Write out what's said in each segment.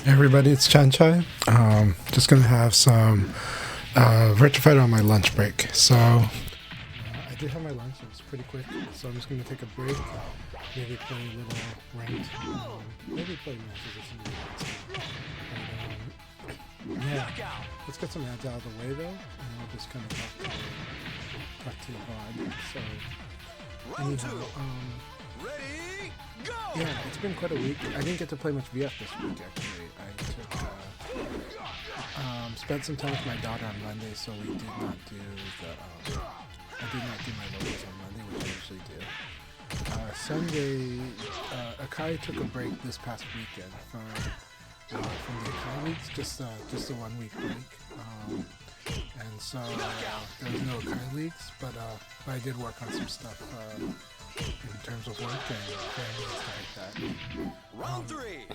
Hey everybody, it's Chanchai. Just gonna have some Virtua Fighter on my lunch break. So I did have my lunch. It was pretty quick. So I'm just gonna take a break. Maybe play a little ranked. Maybe play matches or something. Yeah, let's get some ads out of the way though, and I'll just kind of talk to the VOD. So anyhow, yeah, it's been quite a week. I didn't get to play much VF this week actually. I took spent some time with my daughter on Monday, so we did not do the I did not do my logos on Monday, which I usually do. Sunday, Akai took a break this past weekend from the Akai weeks, just a 1 week break. And so there was no Akai leagues, but I did work on some stuff in terms of work and stuff like that. Round three.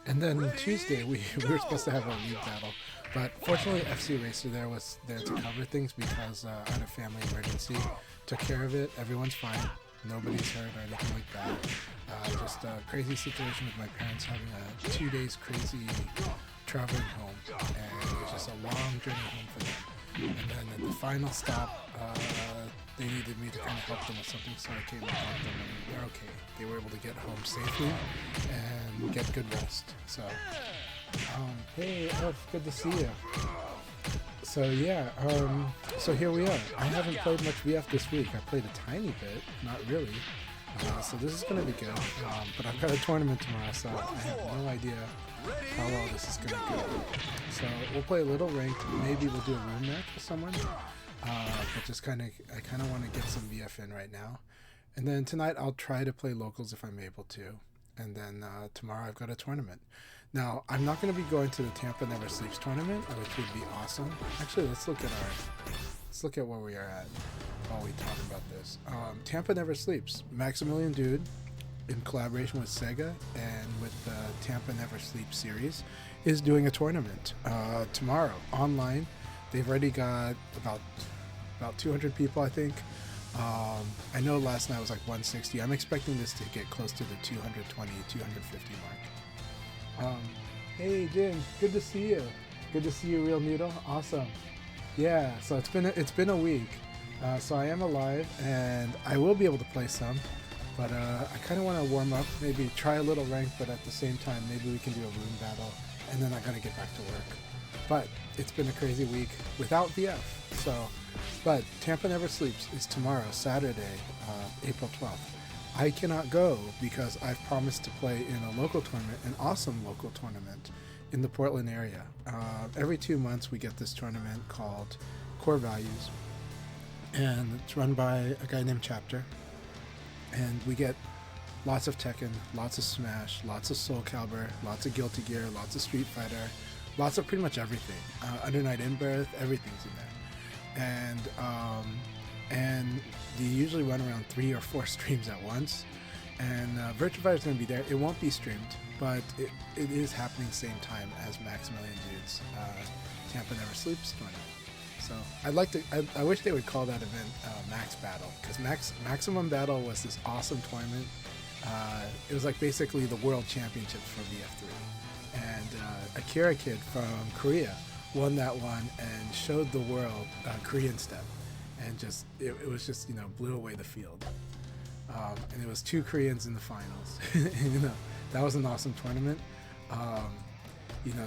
And then Tuesday we were supposed to have a league battle, but fortunately FC Racer was there to cover things because I had a family emergency. Took care of it. Everyone's fine. Nobody's hurt or anything like that. Just a crazy situation with my parents having a 2 days crazy traveling home, and it was just a long journey home for them. And then at the final stop, they needed me to kind of help them with something, so I came and helped them, and they're okay. They were able to get home safely and get good rest. So, hey, Elf, good to see you. So yeah, so here we are. I haven't played much VF this week. I played a tiny bit, not really. So this is gonna be good. But I've got a tournament tomorrow, so I have no idea how well this is gonna go. So we'll play a little ranked. Maybe we'll do a room match with someone. But just I kind of want to get some VF in right now. And then tonight I'll try to play locals if I'm able to. And then tomorrow I've got a tournament. Now I'm not going to be going to the Tampa Never Sleeps tournament, which would be awesome. Actually, let's look at where we are at while we talk about this. Tampa Never Sleeps, Maximilian Dude, in collaboration with Sega and with the Tampa Never Sleeps series, is doing a tournament tomorrow online. They've already got about 200 people, I think. I know last night was like 160. I'm expecting this to get close to the 220, 250 mark. Hey Jim, good to see you. Good to see you, Real Noodle. Awesome. Yeah, so it's been a week. So I am alive, and I will be able to play some. But I kind of want to warm up, maybe try a little rank, but at the same time, maybe we can do a room battle, and then I gotta get back to work. But it's been a crazy week without VF. So, but Tampa Never Sleeps is tomorrow, Saturday, April 12th. I cannot go because I've promised to play in a local tournament, an awesome local tournament in the Portland area. Every 2 months we get this tournament called Core Values, and it's run by a guy named Chapter. And we get lots of Tekken, lots of Smash, lots of Soul Calibur, lots of Guilty Gear, lots of Street Fighter, lots of pretty much everything. Under Night In Birth, everything's in there. And they usually run around 3 or 4 streams at once. And Virtua Fighter's going to be there. It won't be streamed, but it is happening same time as Maximilian Dude's Tampa Never Sleeps tournament. So I wish they would call that event Max Battle, because Maximum Battle was this awesome tournament. It was like basically the World Championships for VF3. And Akira Kid from Korea won that one and showed the world Korean step, and just it was just blew away the field. And it was 2 Koreans in the finals. And, that was an awesome tournament.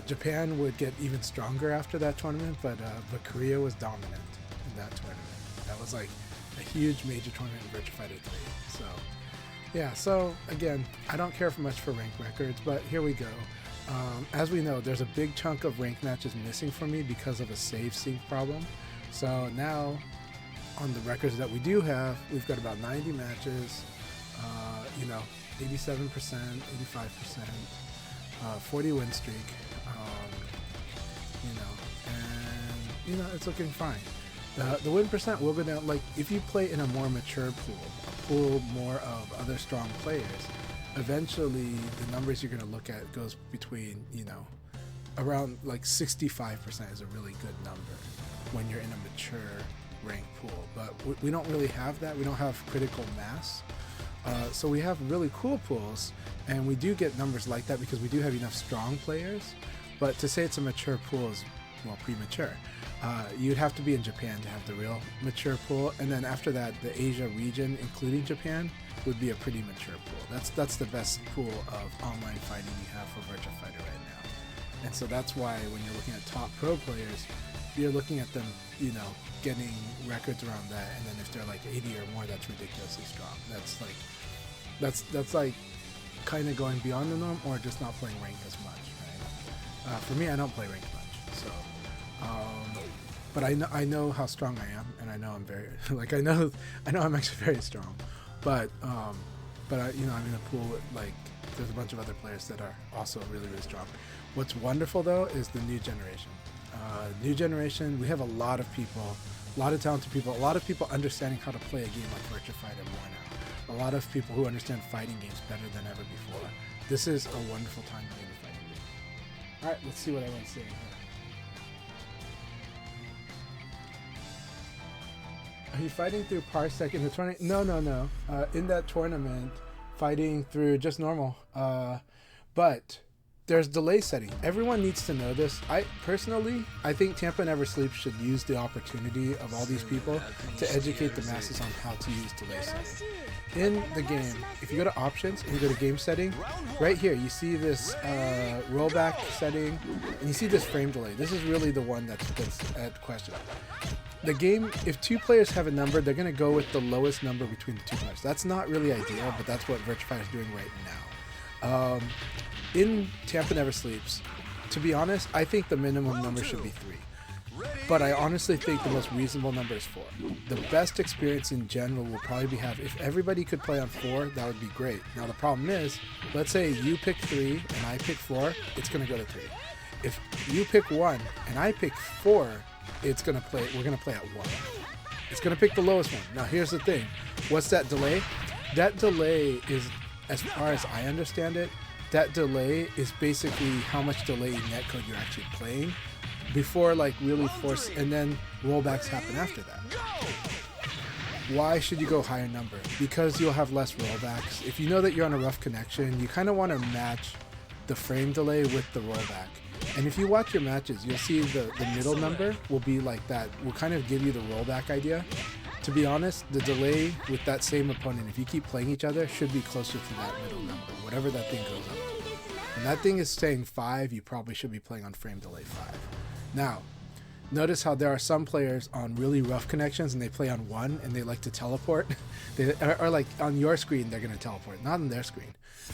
Japan would get even stronger after that tournament, but Korea was dominant in that tournament. That was like a huge major tournament in Virtua Fighter 3. So yeah, so again, I don't care much for rank records, but here we go. As we know, there's a big chunk of ranked matches missing for me because of a save sync problem. So now, on the records that we do have, we've got about 90 matches, 87%, 85%, 40 win streak, and it's looking fine. The win percent will go down. Like if you play in a more mature pool, a pool more of other strong players, eventually the numbers you're going to look at goes between, around like 65% is a really good number when you're in a mature ranked pool. But we don't really have that. We don't have critical mass. So we have really cool pools, and we do get numbers like that because we do have enough strong players. But to say it's a mature pool is, well, premature. You'd have to be in Japan to have the real mature pool, and then after that, the Asia region, including Japan, would be a pretty mature pool. That's the best pool of online fighting you have for Virtua Fighter right now. And so that's why when you're looking at top pro players, you're looking at them, you know, getting records around that, and then if they're like 80 or more, that's ridiculously strong. That's like kind of going beyond the norm, or just not playing ranked as much, right? For me, I don't play ranked much, so but I know how strong I am, and I know I'm very like I know I'm actually very strong, but I, you know, I'm in a pool with, like, there's a bunch of other players that are also really strong. What's wonderful though is the new generation. New generation, we have a lot of people, a lot of talented people, a lot of people understanding how to play a game like Virtua Fighter more now. A lot of people who understand fighting games better than ever before. This is a wonderful time to play the fighting game. Alright, let's see what everyone's saying here. Are you fighting through Parsec in the tournament? No. In that tournament, fighting through just normal. But there's delay setting. Everyone needs to know this. I think Tampa Never Sleeps should use the opportunity of all these people to educate the masses on how to use delay setting. In the game, if you go to options and you go to game setting, right here you see this rollback setting, and you see this frame delay. This is really the one that's at question. The game, if two players have a number, they're going to go with the lowest number between the two players. That's not really ideal, but that's what Virtua Fighter is doing right now. In Tampa Never Sleeps, to be honest, I think the minimum number should be 3. But I honestly think the most reasonable number is 4. The best experience in general will probably be if everybody could play on 4, that would be great. Now the problem is, let's say you pick 3 and I pick 4, it's going to go to 3. If you pick 1 and I pick 4, we're going to play at 1. It's going to pick the lowest one. Now here's the thing. What's that delay? That delay is, as far as I understand it, that delay is basically how much delay in netcode you're actually playing before, like, really force, and then rollbacks happen after that. Why should you go higher number? Because you'll have less rollbacks. If you know that you're on a rough connection, you kind of want to match the frame delay with the rollback. And if you watch your matches, you'll see the middle number will be like that. Will kind of give you the rollback idea. To be honest, the delay with that same opponent, if you keep playing each other, should be closer to that middle number, whatever that thing goes up to. When that thing is saying 5, you probably should be playing on frame delay 5. Now, notice how there are some players on really rough connections and they play on 1 and they like to teleport. or like on your screen, they're going to teleport, not on their screen.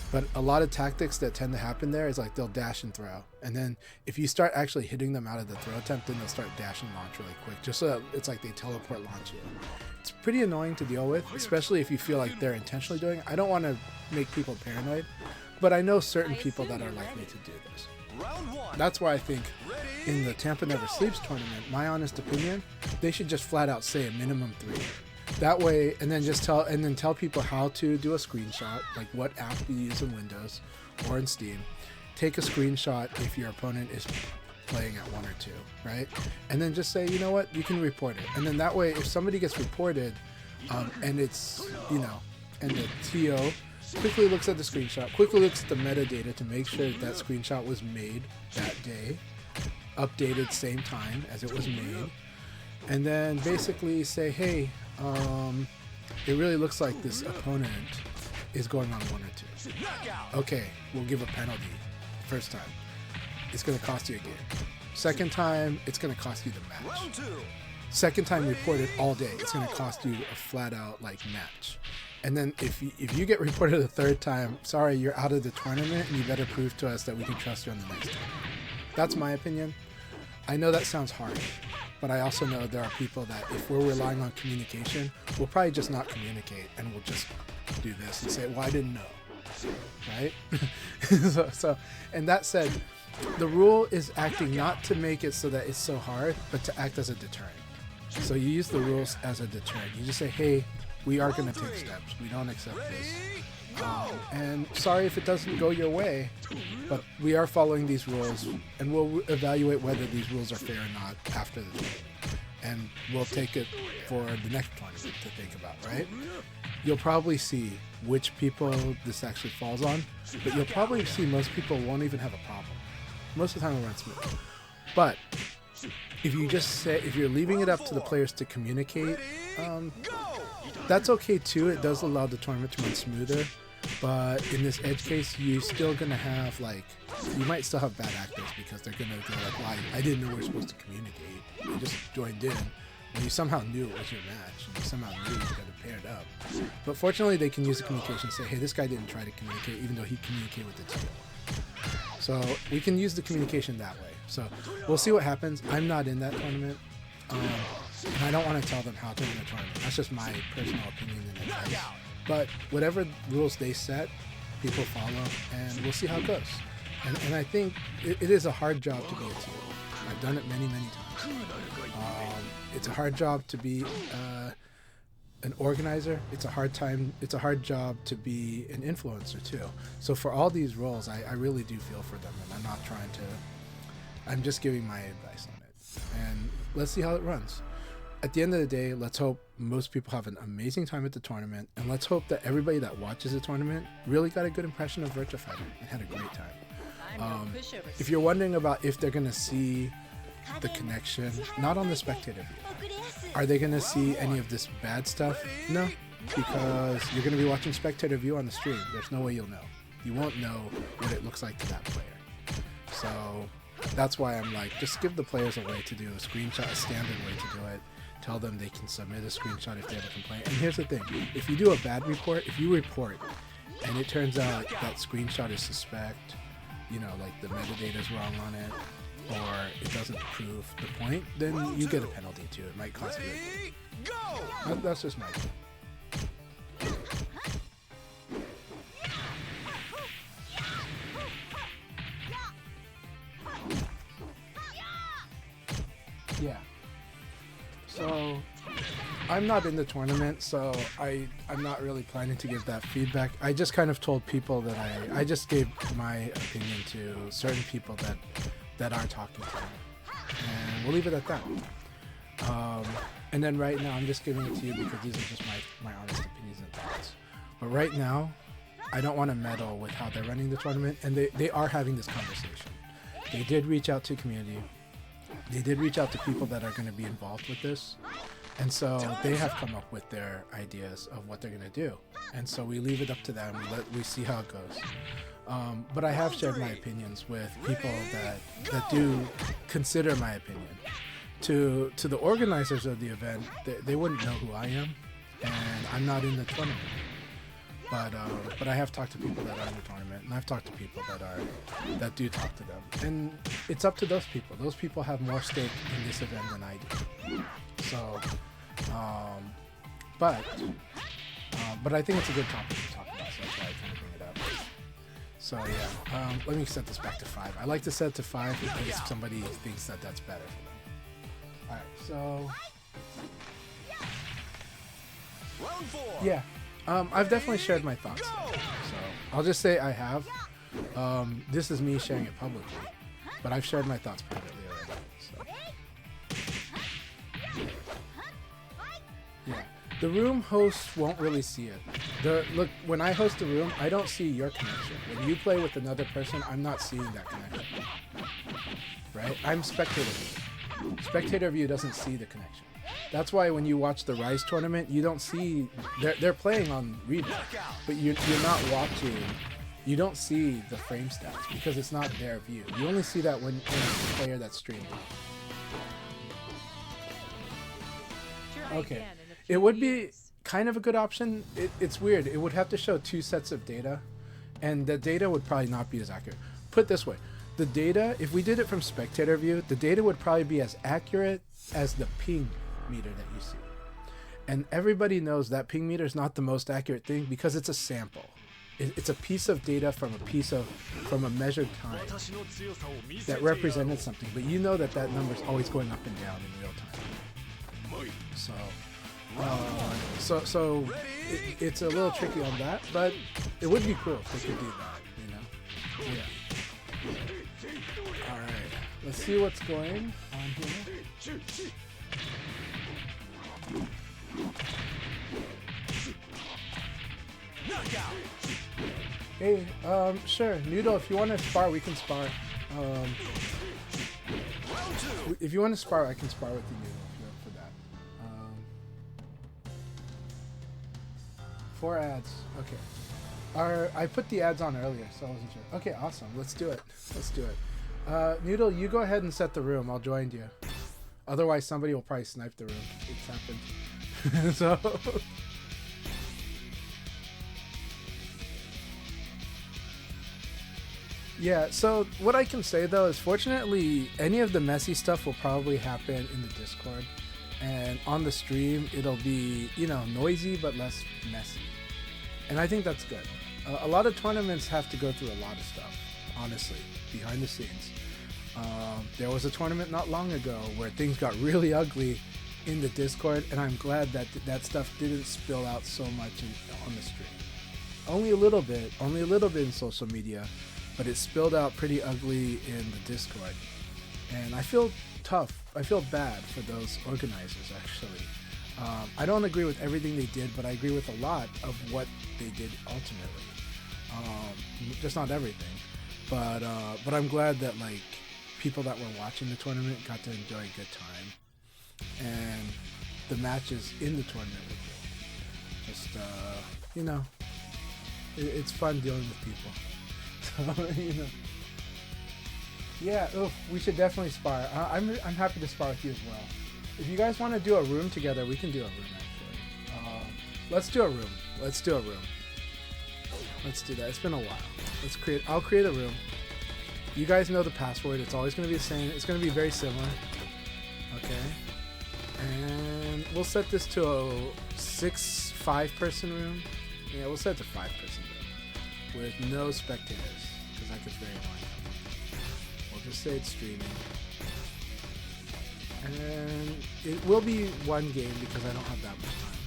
But a lot of tactics that tend to happen there is like they'll dash and throw. And then if you start actually hitting them out of the throw attempt, then they'll start dash and launch really quick, just so that it's like they teleport launch you. It's pretty annoying to deal with, especially if you feel like they're intentionally doing it. I don't want to make people paranoid, but I know certain people that are likely to do this. That's why I think in the Tampa Never Sleeps tournament, my honest opinion, they should just flat out say a minimum 3. That way, and then just tell people how to do a screenshot, like what app you use in Windows or in Steam. Take a screenshot if your opponent is playing at 1 or 2, right? And then just say, you know what, you can report it. And then that way, if somebody gets reported, and it's, you know, and the TO quickly looks at the screenshot, quickly looks at the metadata to make sure that screenshot was made that day, updated same time as it was made, and then basically say, hey, it really looks like this opponent is going on 1 or 2. Okay, we'll give a penalty. First time, it's going to cost you a game. Second time, it's going to cost you the match. Second time reported all day, it's going to cost you a flat out like match. And then if you get reported a third time, sorry, you're out of the tournament, and you better prove to us that we can trust you on the next time. That's my opinion. I know that sounds harsh, but I also know there are people that if we're relying on communication, we'll probably just not communicate, and we'll just do this and say, well, I didn't know, right? so, and that said, the rule is acting not to make it so that it's so hard, but to act as a deterrent. So you use the rules as a deterrent. You just say, hey, we are going to take steps. We don't accept this. And sorry if it doesn't go your way, but we are following these rules, and we'll evaluate whether these rules are fair or not after the game. and we'll take it for the next tournament to think about, right? You'll probably see which people this actually falls on, but you'll probably see most people won't even have a problem. Most of the time it'll run smooth. But if you just say, if you're leaving it up to the players to communicate, that's okay too. It does allow the tournament to run smoother. But in this edge case, you're still gonna have like, you might still have bad actors because they're gonna go like, well, I didn't know we were supposed to communicate. You just joined in, and you somehow knew it was your match, and you somehow knew you got to pair it up. But fortunately, they can use the communication and say, hey, this guy didn't try to communicate, even though he communicated with the team. So we can use the communication that way. So we'll see what happens. I'm not in that tournament, and I don't want to tell them how to win a tournament. That's just my personal opinion and advice. But whatever rules they set, people follow, and we'll see how it goes. And I think it is a hard job to be a team. I've done it many, many times. It's a hard job to be an organizer. It's a hard job to be an influencer too. So for all these roles, I really do feel for them, and I'm not trying to. I'm just giving my advice on it, and let's see how it runs. At the end of the day, let's hope most people have an amazing time at the tournament, and let's hope that everybody that watches the tournament really got a good impression of Virtua Fighter and had a great time. If you're wondering about if they're going to see the connection, not on the spectator view. Are they going to see any of this bad stuff? No, because you're going to be watching spectator view on the stream. There's no way you'll know. You won't know what it looks like to that player. So that's why I'm like, just give the players a way to do a screenshot, a standard way to do it. Tell them they can submit a screenshot if they have a complaint. And here's the thing, if you do a bad report, if you report and it turns out that screenshot is suspect, you know, like the metadata is wrong on it, or it doesn't prove the point, then you get a penalty too. It might cost you a game. That's just my opinion. Yeah. So I'm not in the tournament, so I'm not really planning to give that feedback. I just kind of told people that I just gave my opinion to certain people that are talking to me, and we'll leave it at that. And then right now I'm just giving it to you because these are just my honest opinions and thoughts. But right now, I don't want to meddle with how they're running the tournament, and they are having this conversation. They did reach out to community. They did reach out to people that are going to be involved with this, and so they have come up with their ideas of what they're going to do, and so we leave it up to them. We see how it goes. But I have shared my opinions with people that do consider my opinion. To the organizers of the event, they wouldn't know who I am, and I'm not in the tournament. But I have talked to people that are in the tournament, and I've talked to people that do talk to them, and it's up to those people. Those people have more stake in this event than I do. So, but I think it's a good topic to talk about, so that's why I kind of bring it up. So yeah, let me set this back to 5. I like to set it to 5 in case somebody thinks that that's better for them. All right, so Round 4. yeah. I've definitely shared my thoughts there, so I'll just say I have. This is me sharing it publicly, but I've shared my thoughts privately already. So. Yeah, the room host won't really see it. Look, when I host a room, I don't see your connection. When you play with another person, I'm not seeing that connection. Right? I'm spectator view. Spectator view doesn't see the connection. That's why when you watch the Rise tournament, you don't see they're playing on REVO, but you're not watching. You don't see the frame stats because it's not their view. You only see that when it's the player that's streaming. Okay, it would be kind of a good option. It's weird. It would have to show 2 sets of data, and the data would probably not be as accurate. Put it this way, the data, if we did it from spectator view, the data would probably be as accurate as the ping meter that you see. And everybody knows that ping meter is not the most accurate thing because it's a sample. It's a piece of data from a measured time that represented something, but you know that number is always going up and down in real time. So it's a little tricky on that, but it would be cool if they could do that, you know? Yeah. All right, let's see what's going on here. Knockout. Hey, sure, Noodle, if you want to spar, we can spar. Round 2. If you want to spar, I can spar with you, Noodle, if you're up for that. 4 ads. Okay. I put the ads on earlier, so I wasn't sure. Okay, awesome. Let's do it. Let's do it. Noodle, you go ahead and set the room. I'll join you. Otherwise, somebody will probably snipe the room. It's happened. So... Yeah, so what I can say though is fortunately any of the messy stuff will probably happen in the Discord, and on the stream it'll be, you know, noisy but less messy, and I think that's good. A lot of tournaments have to go through a lot of stuff, honestly, behind the scenes. There was a tournament not long ago where things got really ugly in the Discord, and I'm glad that that stuff didn't spill out so much on the stream. Only a little bit in social media, but it spilled out pretty ugly in the Discord. And I feel tough. I feel bad for those organizers, actually. I don't agree with everything they did, but I agree with a lot of what they did ultimately. Just not everything. But I'm glad that, like, people that were watching the tournament got to enjoy a good time. And the matches in the tournament were cool. Just, you know, it's fun dealing with people. So, you know. Yeah, oof, we should definitely spar. I'm happy to spar with you as well. If you guys want to do a room together, we can do a room actually. Let's do a room. Let's do a room. Let's do that. It's been a while. I'll create a room. You guys know the password. It's always going to be the same. It's going to be very similar. Okay. And we'll set this to a 5-person room. Yeah, we'll set it to 5-person room with no spectators, because that gets very annoying. We'll just say it's streaming. And it will be one game because I don't have that much time.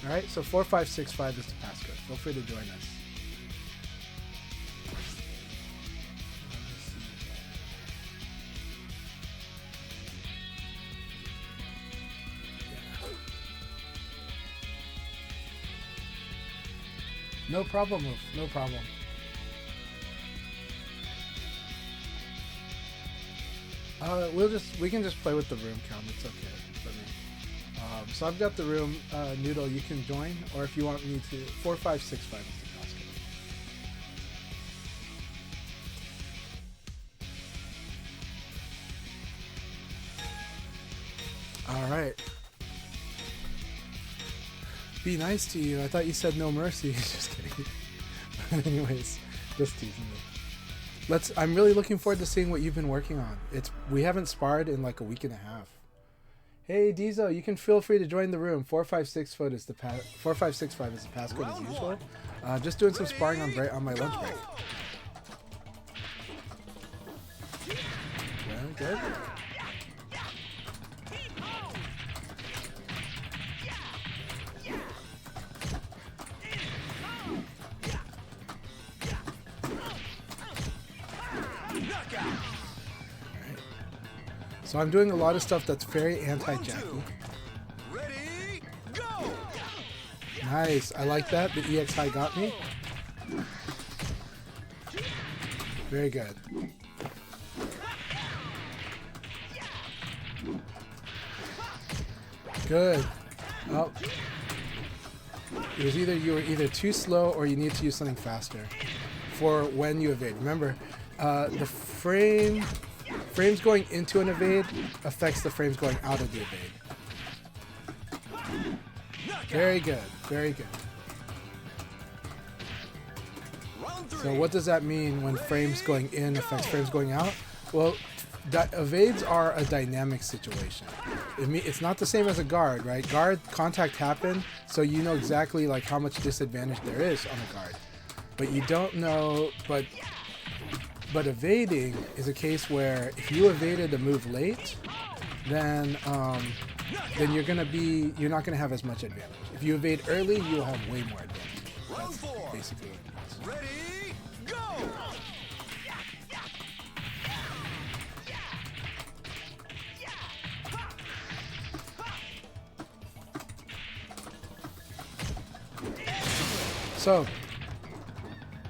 Alright, so 4565 is the passcode. Feel free to join us. No problem, Wolf. No problem. We can just play with the room count. It's okay for me. So I've got the room. Noodle, you can join, or if you want me to, 4565 is the passcode. All right. Be nice to you. I thought you said no mercy. Just kidding. But anyways, just teasing me. I'm really looking forward to seeing what you've been working on. We haven't sparred in like a week and a half. Hey Diesel, you can feel free to join the room. 456 is the 4565 is the passcode as usual. Just doing some sparring on my lunch break. Very good. So I'm doing a lot of stuff that's very anti-Jacky. Ready, go! Nice, I like that. The EX high got me. Very good. Good. Oh. It was you were either too slow or you need to use something faster for when you evade. Remember, the frames going into an evade affects the frames going out of the evade. Very good, very good. So what does that mean when frames going in affects frames going out? Well, evades are a dynamic situation. It's not the same as a guard, right? Guard, contact happen, so you know exactly like how much disadvantage there is on a guard. But you don't know, but evading is a case where if you evaded a move late, then you're not gonna have as much advantage. If you evade early, you'll have way more advantage. That's basically what it means. Ready, go! So,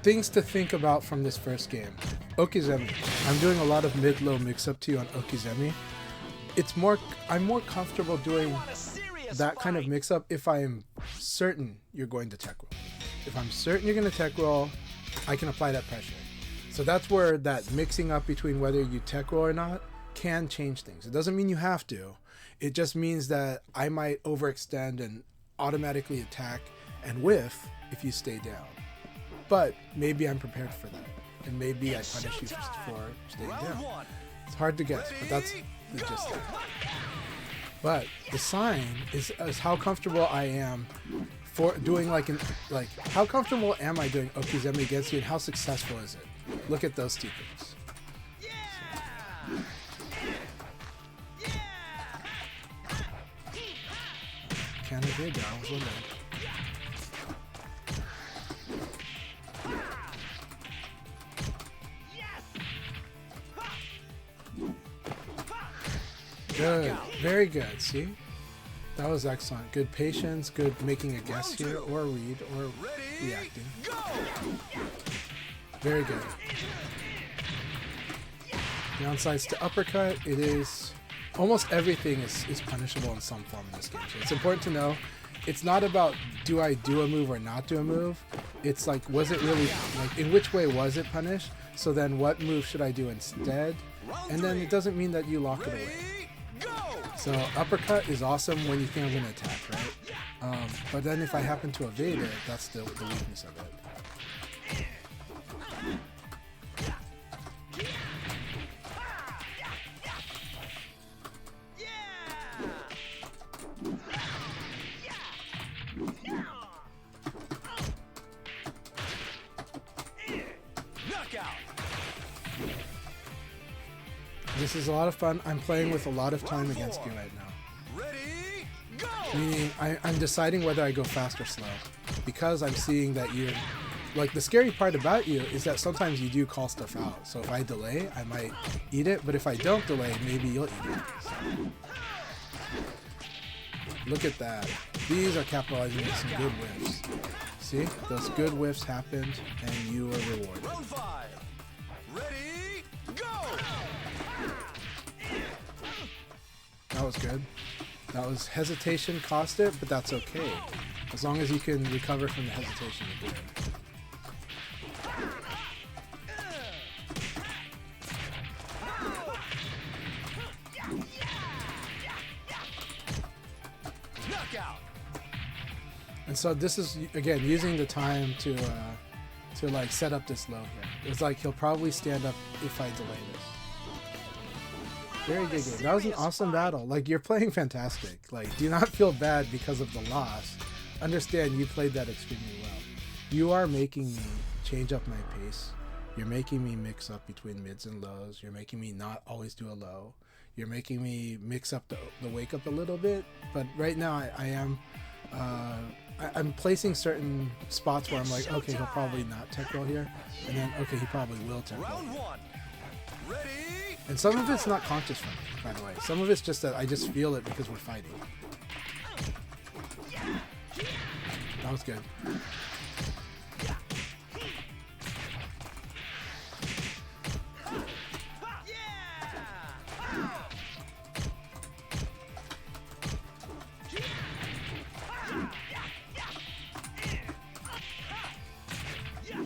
things to think about from this first game. Okizeme. I'm doing a lot of mid-low mix-up to you on Okizeme. I'm more comfortable doing that kind of mix-up if I am certain you're going to tech roll. If I'm certain you're going to tech roll, I can apply that pressure. So that's where that mixing up between whether you tech roll or not can change things. It doesn't mean you have to. It just means that I might overextend and automatically attack and whiff if you stay down. But maybe I'm prepared for that. And maybe I punish you for staying down. It's hard to guess, but that's the gist of it. But the sign is how comfortable I am for doing how comfortable am I doing Okizeme against you and how successful is it? Look at those two things. Kinda did that, I was wondering. Good, very good, see? That was excellent. Good patience, good making a guess here, or a read, or reacting. Very good. Downsides to uppercut, it is... Almost everything is punishable in some form in this game. So it's important to know, it's not about do I do a move or not do a move. It's like, was it really, like, in which way was it punished? So then what move should I do instead? And then it doesn't mean that you lock it away. So uppercut is awesome when you think I'm going to attack, right? But then if I happen to evade it, that's the weakness of it. This is a lot of fun. I'm playing with a lot of time against you right now. Ready, go! Meaning, I'm deciding whether I go fast or slow. Because I'm seeing that you're... Like, the scary part about you is that sometimes you do call stuff out. So if I delay, I might eat it. But if I don't delay, maybe you'll eat it. So. Look at that. These are capitalizing on some good whiffs. See? Those good whiffs happened, and you were rewarded. Round 5. Ready, go! That was good. That was hesitation cost it, but that's okay. As long as you can recover from the hesitation, you're good. Knockout. And so this is, again, using the time to like set up this low here. It's like he'll probably stand up if I delay this. Very good game. That was an awesome battle. Like, you're playing fantastic. Like, do not feel bad because of the loss. Understand you played that extremely well. You are making me change up my pace. You're making me mix up between mids and lows. You're making me not always do a low. You're making me mix up the wake up a little bit. But right now I'm placing certain spots where I'm like, okay, he'll probably not tech roll here. And then, okay, he probably will tech roll Round here. 1. Ready, And some of it's not conscious for me, by the way. Some of it's just that I just feel it because we're fighting. That was good.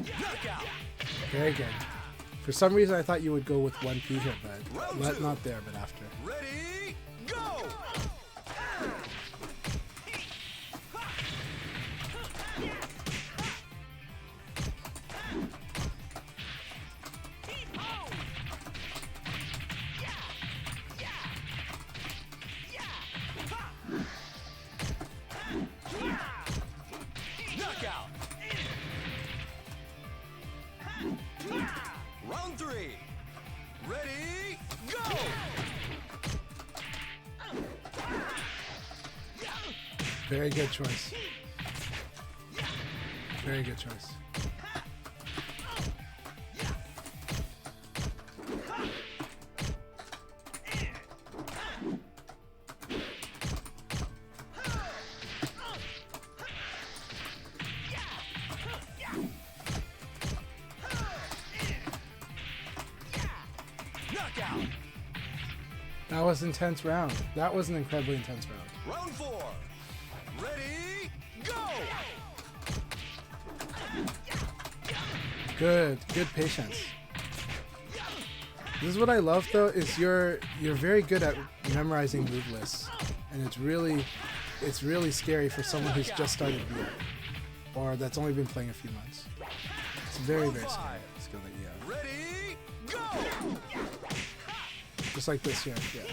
knockout. Very good. For some reason, I thought you would go with 1P here, but not there, but after. Ready, go! Knockout. Round 3. Ready, go! Very good choice. Very good choice. That was an intense round. That was an incredibly intense round. Round 4. Ready, go! Good patience. This is what I love though, is you're very good at memorizing move lists. And it's really scary for someone who's just started VF or that's only been playing a few months. It's very scary skill that you have. Ready, go! Just like this here, yeah.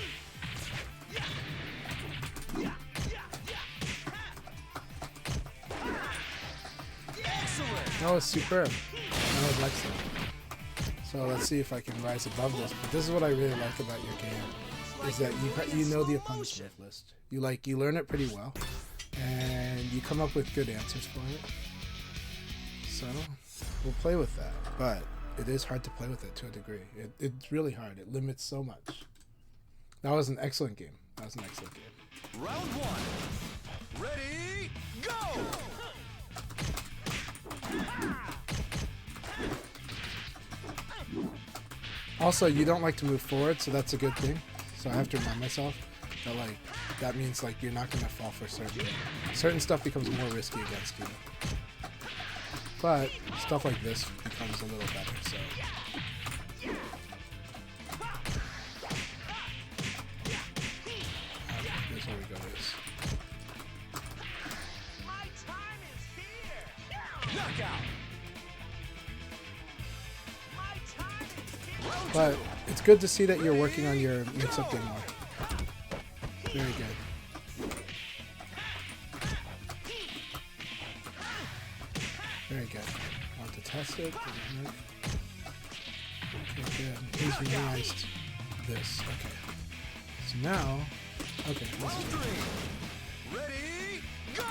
Excellent! That was superb. That was excellent. So let's see if I can rise above this. But this is what I really like about your game, is that you know the opponent's move list. You learn it pretty well, and you come up with good answers for it. So we'll play with that. But it is hard to play with it to a degree. It's really hard. It limits so much. That was an excellent game. That was an excellent game. Round 1. Ready, go! Also, you don't like to move forward, so that's a good thing. So I have to remind myself that that means you're not gonna fall for certain stuff becomes more risky against you. But stuff like this becomes a little better. So. Here's where we go to this. My time is here! Knockout! My time is here! But it's good to see that you're working on your mix-up game more. Very good. Very good. I want to test it. Okay, good. He's memorized this. Okay. So now, okay, let's do it. Ready, go!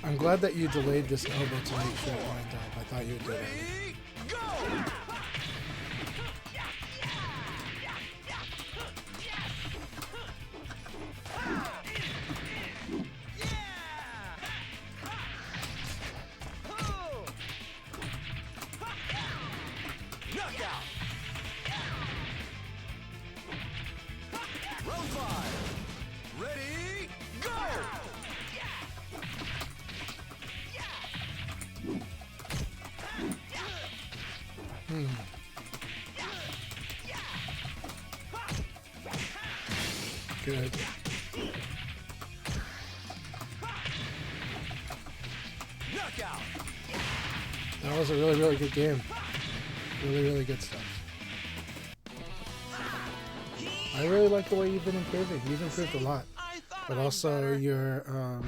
I'm glad that you delayed this elbow to make sure it lined up. I thought you would do that. Ready, go! Knockout! Round 5. Ready, go! Good. Knockout! That was a really good game. Really good stuff. I really like the way you've been improving. You've improved a lot. But also your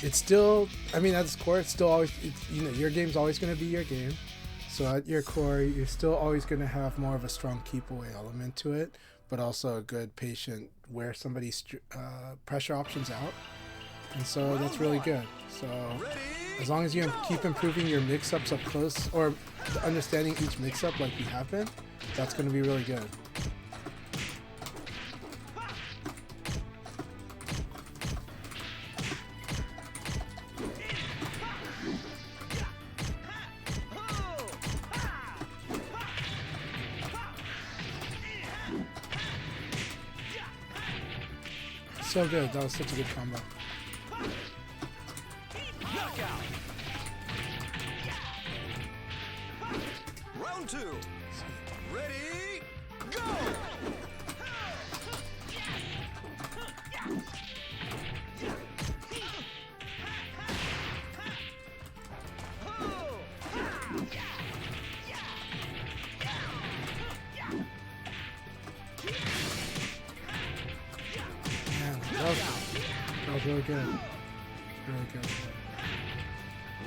it's still, I mean, at its core, it's still always, your game's always going to be your game. So at your core, you're still always going to have more of a strong keep away element to it, but also a good patient wear somebody's pressure options out. And so that's really good. So as long as you keep improving your mix-ups up close, or understanding each mix-up like you have been, that's going to be really good. So good. That was such a good combo. Knockout! Round 2. Ready, go! That was really good. Really good.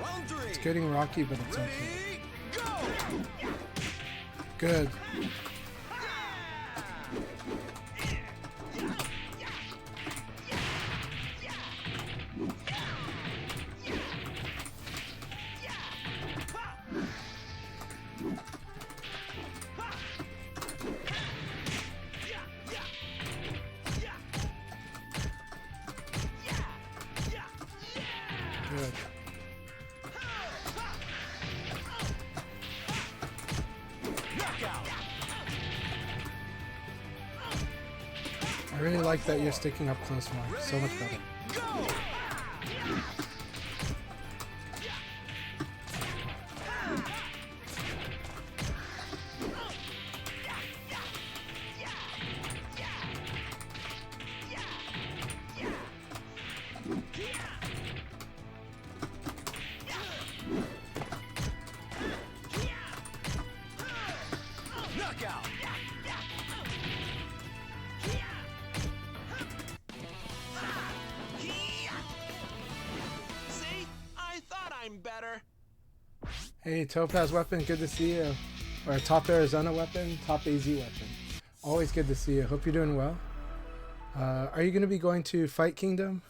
Round 3. It's getting rocky, but it's okay. Ready, go! Good. Good. I really like that you're sticking up close more. So much better. Hey, Topaz Weapon, good to see you. Or Top Arizona Weapon, Top AZ Weapon. Always good to see you. Hope you're doing well. Are you going to be going to Fight Kingdom?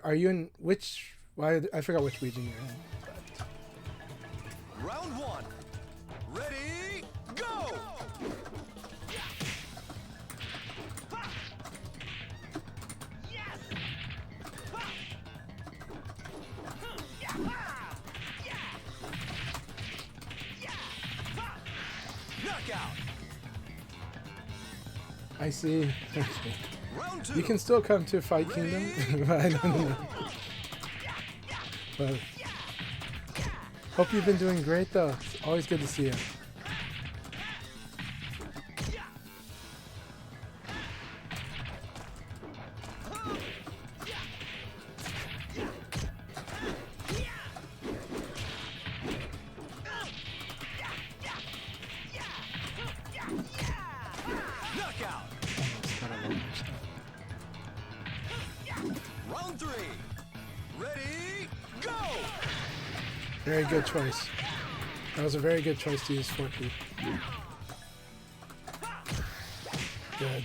Are you in which... Why I forgot which region you're in. But. Round one. Ready, go! I see. You can still come to Fight Kingdom. I don't know. But hope you've been doing great though. It's always good to see you. Very good choice. That was a very good choice to use 4P. Good.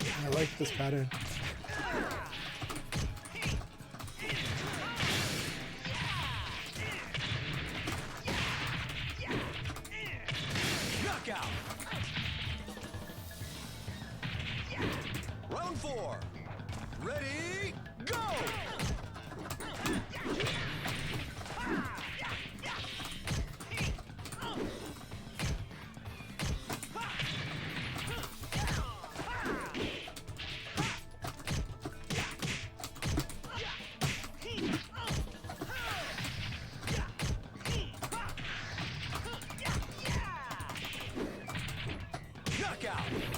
I like this pattern. Knockout. Round four. Ready, go!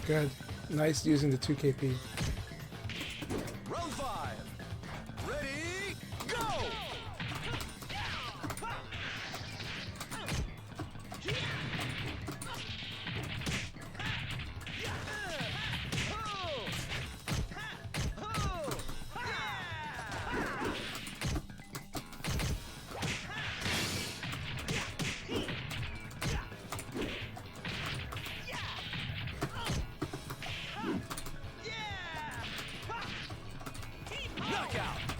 Good. Nice using the 2KP. Round five. Ready, go!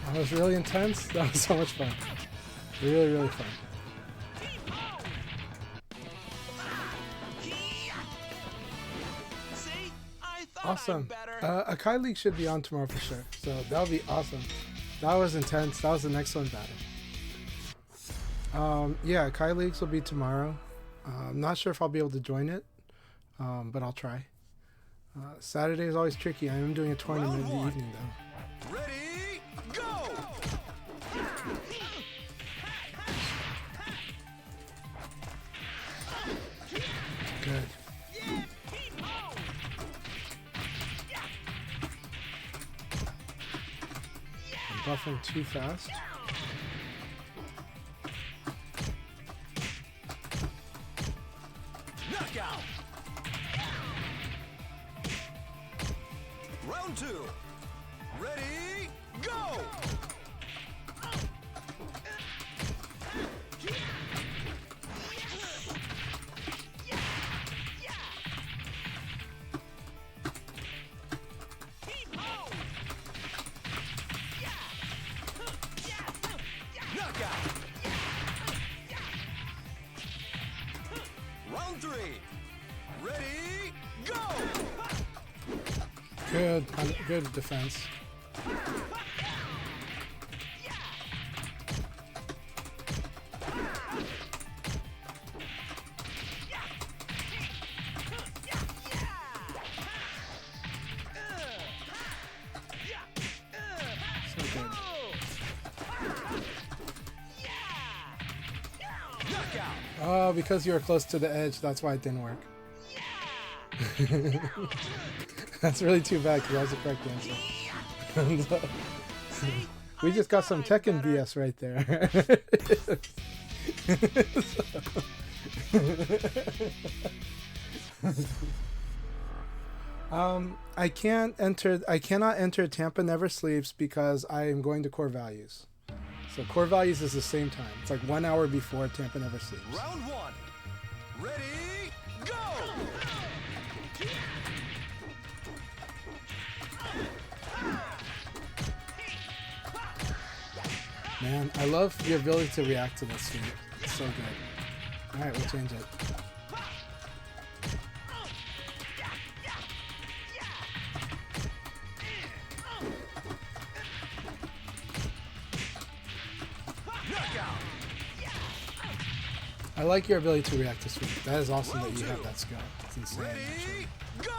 That was really intense. That was so much fun. Really, really fun. Awesome. Akai League should be on tomorrow for sure. So that'll be awesome. That was intense. That was an excellent battle. Yeah, Akai Leagues will be tomorrow. I'm not sure if I'll be able to join it, but I'll try. Saturday is always tricky. I am doing a tournament in the evening though. Ready, go! Good. I'm buffing too fast. Knockout. Round two. Ready, go! Knockout. Round three. Ready, go! Good defense. Oh, because you were close to the edge, that's why it didn't work. That's really too bad because that was the correct answer. We just got some Tekken BS right there. I cannot enter Tampa Never Sleeps because I am going to Core Values. So Core Values is the same time. It's like 1 hour before Tampa Never Sleeps. Round one. Ready, go! Man, I love your ability to react to this sweep. It's so good. Alright, we'll change it. I like your ability to react to sweep. That is awesome that you have that skill. It's insane, actually. Go!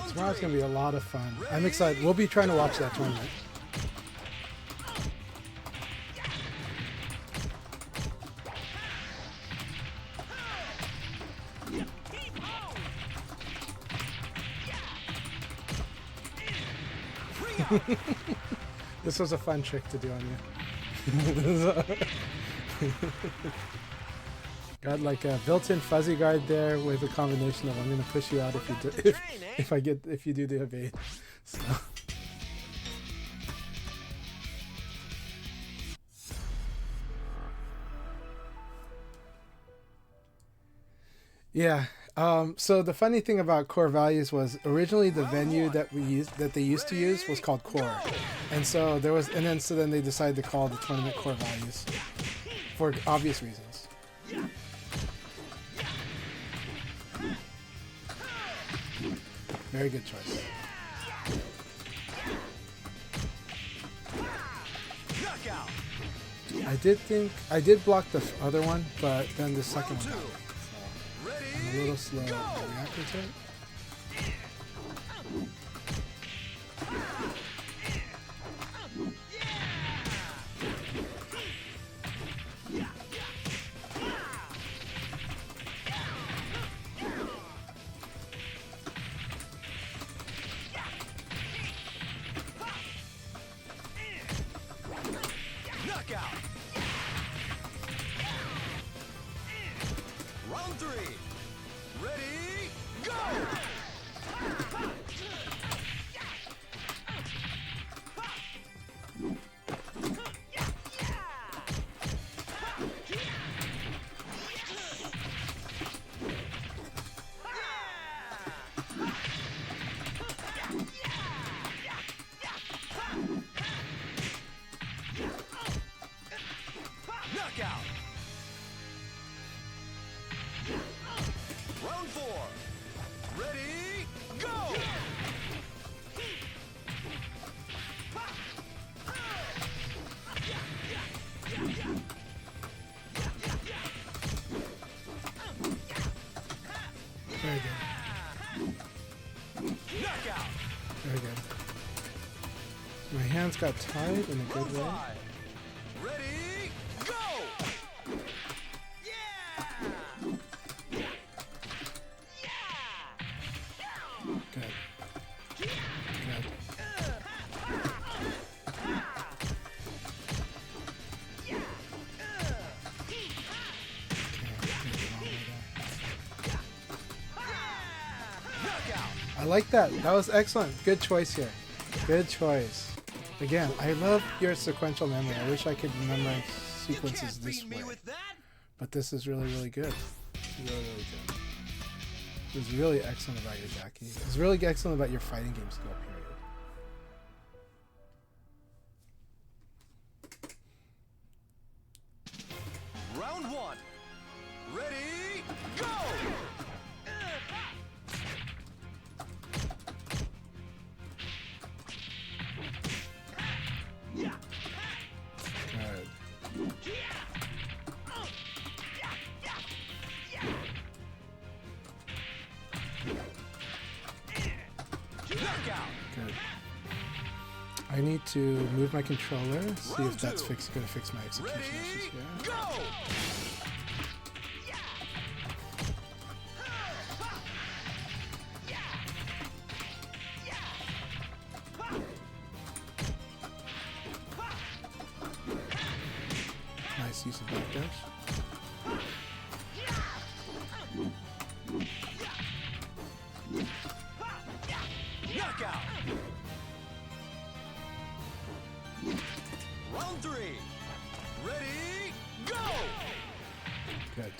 Tomorrow's going to be a lot of fun. I'm excited. We'll be trying to watch that tournament. This was a fun trick to do on you. Got like a built-in fuzzy guard there with a combination of I'm gonna push you out if you do if you do the evade. So. Yeah. So the funny thing about Core Values was originally the venue that they used to use was called Core, and so then they decided to call the tournament Core Values for obvious reasons. Very good choice. I did block the other one, but then the second one got me. So I'm a little slow reacting to it. Very good. Very good. My hands got tied in a good way. Ready, go! Good. Good. I like that. That was excellent. Good choice here. Good choice. Again, I love your sequential memory. I wish I could memorize sequences this way. But this is really, really good. Really, really good. It was really excellent about your Jacky. It was really excellent about your fighting game skill, period. Round one. Ready, go! I need to move my controller, see if that's gonna fix my execution issues here. Go! Nice use of back dash. Knockout! Round 3. Ready, go! Good.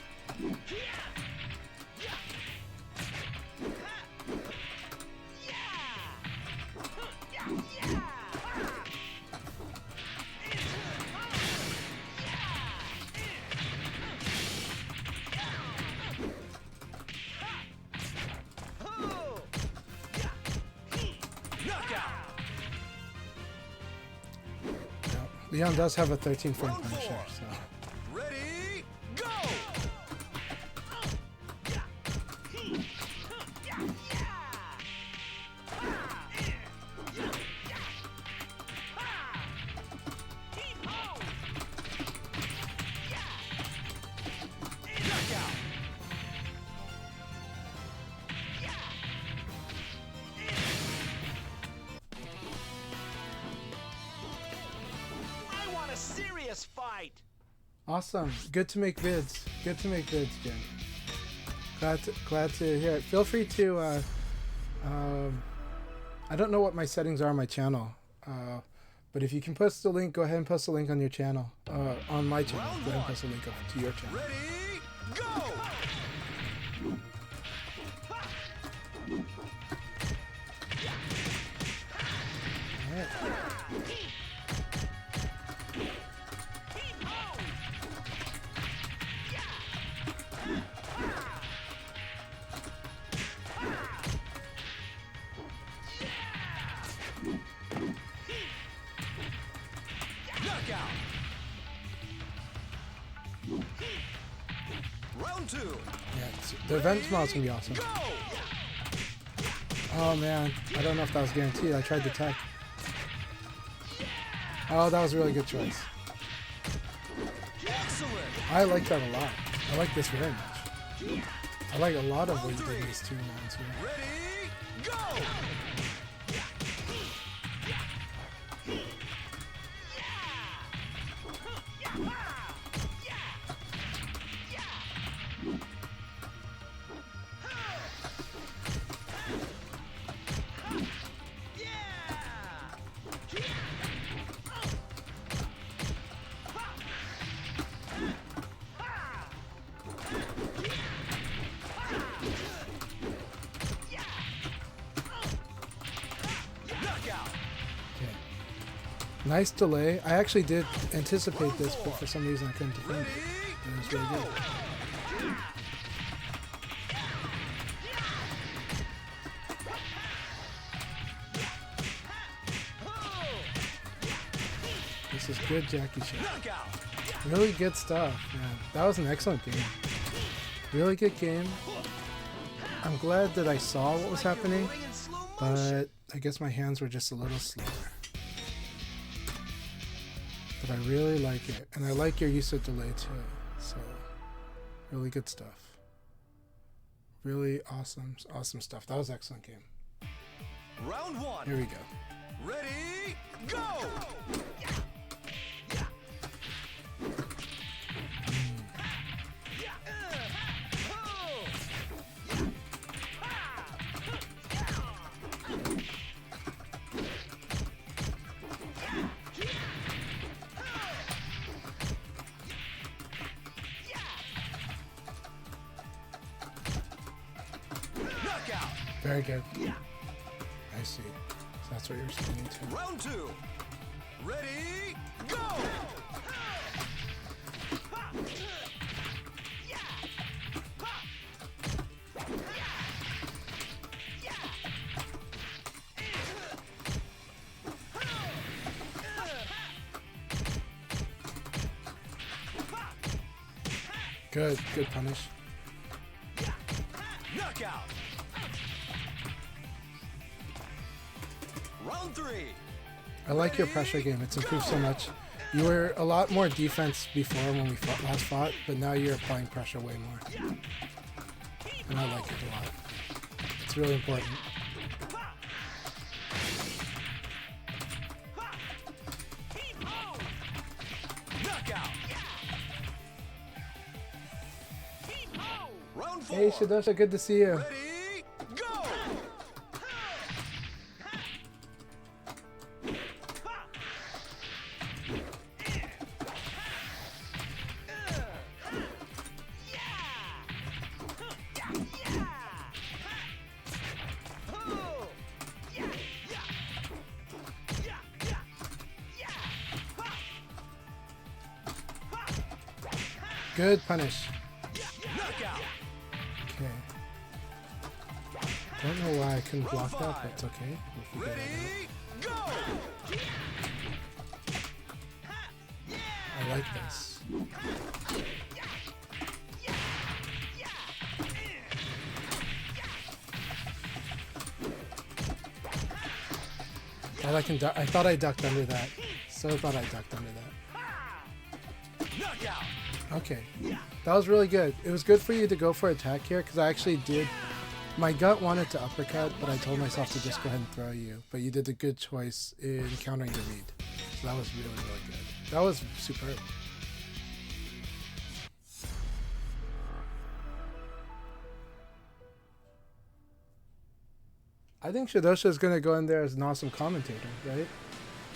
Leon does have a 13 frame Punisher, so. Ready, go! I want a serious fight. Awesome. Good to make vids. Good to make vids, Jen. Glad to hear it. Feel free to, I don't know what my settings are on my channel, but if you can post the link, go ahead and post the link on your channel, on my channel. Go ahead and post the link up to your channel. Ready, go! Alright. Knockout! Round 2. Yeah, the event tomorrow's gonna be awesome. Go! Oh man, I don't know if that was guaranteed. I tried the tech. Oh, that was a really good choice. Excellent! I like that a lot. I like this very much. I like a lot of what you did in these 2 rounds here. Ready, go! Knockout! Okay. Nice delay. I actually did anticipate this, but for some reason I couldn't defend it. And it was really good. This is good Jacky shit. Knockout! Really good stuff, man. That was an excellent game. Really good game. I'm glad that I saw what was happening, Rolling in slow motion. but I guess my hands were just a little slower. But I really like it, and I like your use of delay too. So, really good stuff. Really awesome stuff. That was an excellent game. Round 1. Here we go. Ready, go! Knockout! Very good. I see. So that's what you're spinning to. Round 2. Ready, go! Good punish. Knockout! Round 3. I like your pressure game. It's improved so much. You were a lot more defense before when we last fought, but now you're applying pressure way more. And I like it a lot. It's really important. Hey Shidosha, good to see you. Ready, go! Good punish. Knockout! Okay. Don't know why I couldn't block that, but it's okay. We'll figure that out. Ready, go! I like this. I thought I ducked under that. So thought I ducked under that. Knockout! Okay. That was really good. It was good for you to go for attack here because I actually did. My gut wanted to uppercut, but I told myself to just go ahead and throw you. But you did a good choice in countering the read. So that was really, really good. That was superb. I think Shidosha is going to go in there as an awesome commentator, right?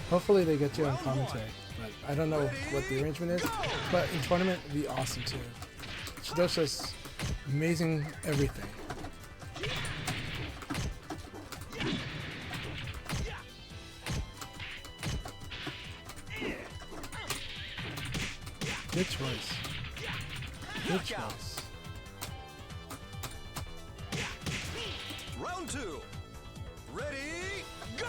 Hopefully they get you on commentary. But I don't know what the arrangement is. But in tournament, it'd be awesome too. Shidosha's amazing everything. Good choice. Good choice. Round two. Ready, go!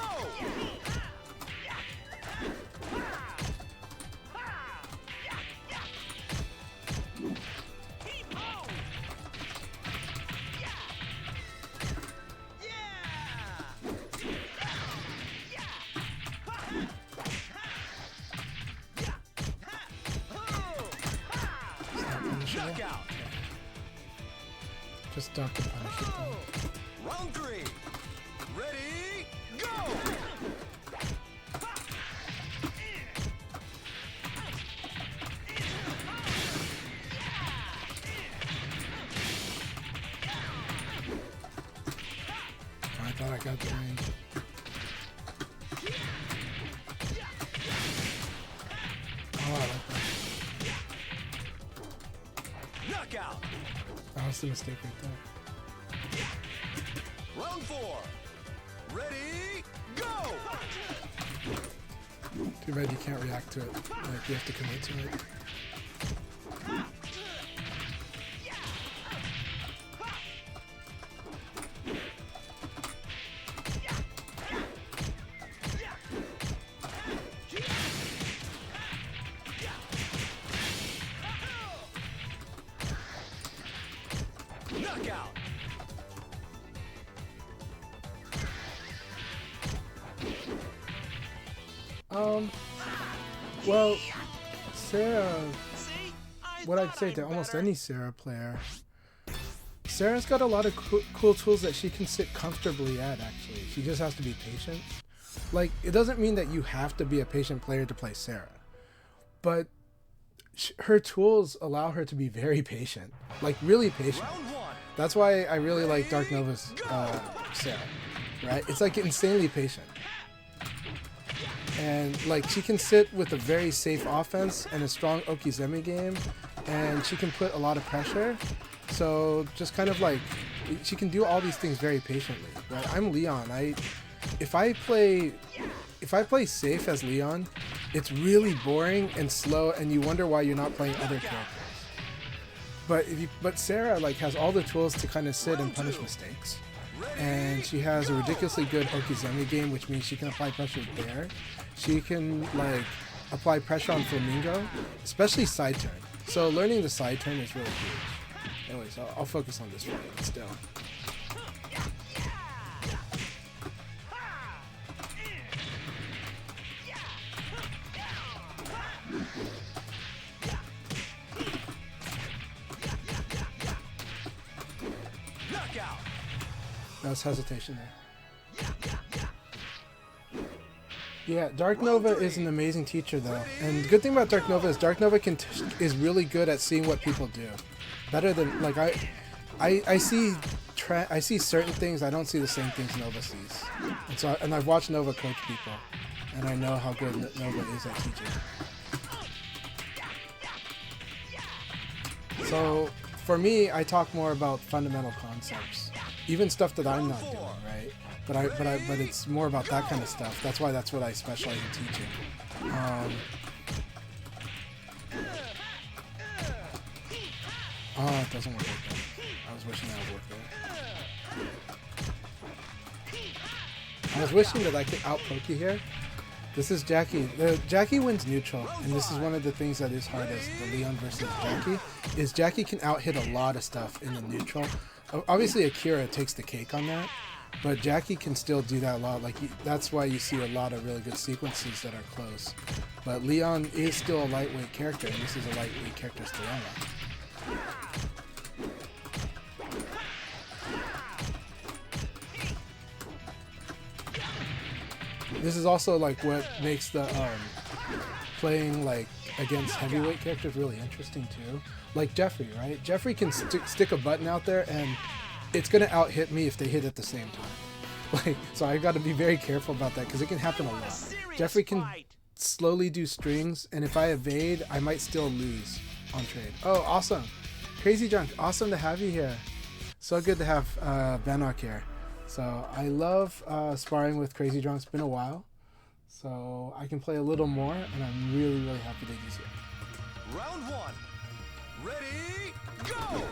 Knockout! Just duck and punish it though. Round three. Ready, go! I thought I got the range. Oh, I like that. Knockout! That was the mistake right there. Round four. Ready, go! Too bad you can't react to it. Like, you have to commit to it. Knockout! Well, Sarah, what I'd say to almost any Sarah player, Sarah's got a lot of cool tools that she can sit comfortably at, actually. She just has to be patient. Like, it doesn't mean that you have to be a patient player to play Sarah, but her tools allow her to be very patient, like really patient. That's why I really like Dark Nova's Sarah, right? It's like insanely patient. And like she can sit with a very safe offense and a strong Okizeme game, and she can put a lot of pressure. So just kind of like she can do all these things very patiently, right? I'm Leon. If I play safe as Leon, it's really boring and slow, and you wonder why you're not playing other characters. But Sarah like has all the tools to kind of sit and punish mistakes. And she has a ridiculously good Okizeme game, which means she can apply pressure there. She can like apply pressure on Flamingo, especially side turn. So learning the side turn is really huge. Anyways, I'll focus on this fight still. That was hesitation there. Yeah, Dark Nova is an amazing teacher though, and the good thing about Dark Nova is Dark Nova is really good at seeing what people do, better than like I see certain things, I don't see the same things Nova sees, and I've watched Nova coach people, and I know how good Nova is at teaching. So for me, I talk more about fundamental concepts, even stuff that I'm not doing, right? But it's more about that kind of stuff. That's what I specialize in teaching. Oh, it doesn't work like that. I was wishing that would work there. I was wishing that I could out-poke you here. This is Jacky. Jacky wins neutral, and this is one of the things that is hard as the Leon versus Jacky, is Jacky can out-hit a lot of stuff in the neutral. Obviously, Akira takes the cake on that, but Jacky can still do that a lot. Like that's why you see a lot of really good sequences that are close. But Leon is still a lightweight character, and this is a lightweight character's dilemma. This is also like what makes the playing like against heavyweight characters really interesting too. Like Jeffrey, right? Jeffrey can stick a button out there and it's gonna out hit me if they hit at the same time. Like, so I got to be very careful about that because it can happen a lot. Jeffrey can slowly do strings, and if I evade, I might still lose on trade. Oh, awesome! Crazy Drunk, awesome to have you here. So good to have banok here. So I love sparring with Crazy Drunk. It's been a while, so I can play a little more, and I'm really, really happy that he's here. Round one. Ready, go!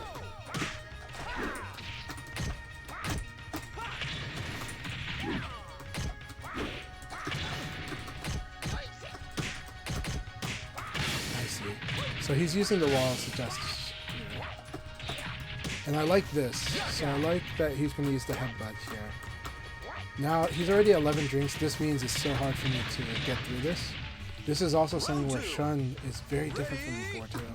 I see. So he's using the walls to just, and I like this. So I like that he's going to use the headbutt here. Now he's already 11 drinks. This means it's so hard for me to get through this. This is also something where Shun is very different from before too.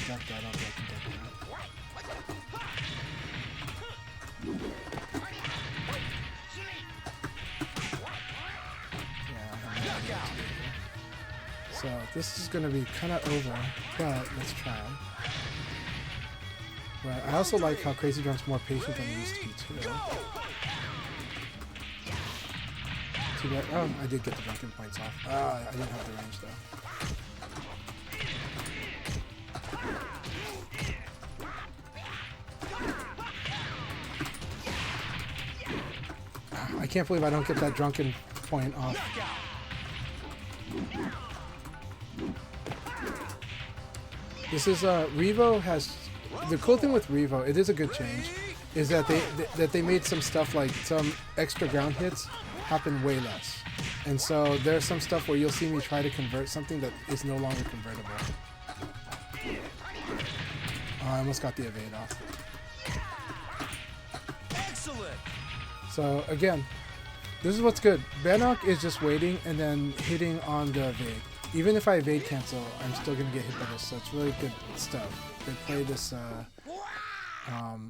Duck that up, I can duck that. So this is going to be kind of over, but let's try. But I also like how Crazy Drunk's more patient than he used to be too. Too bad. Oh, I did get the drunken points off. I didn't have the range though. I can't believe I don't get that drunken point off. This is REVO has the cool thing with REVO. It is a good change. Is that they made some stuff like some extra ground hits happen way less, and so there's some stuff where you'll see me try to convert something that is no longer convertible. I almost got the evade off. Excellent. So again, this is what's good. banok is just waiting and then hitting on the evade. Even if I evade cancel, I'm still gonna get hit by this. So it's really good stuff. They play this.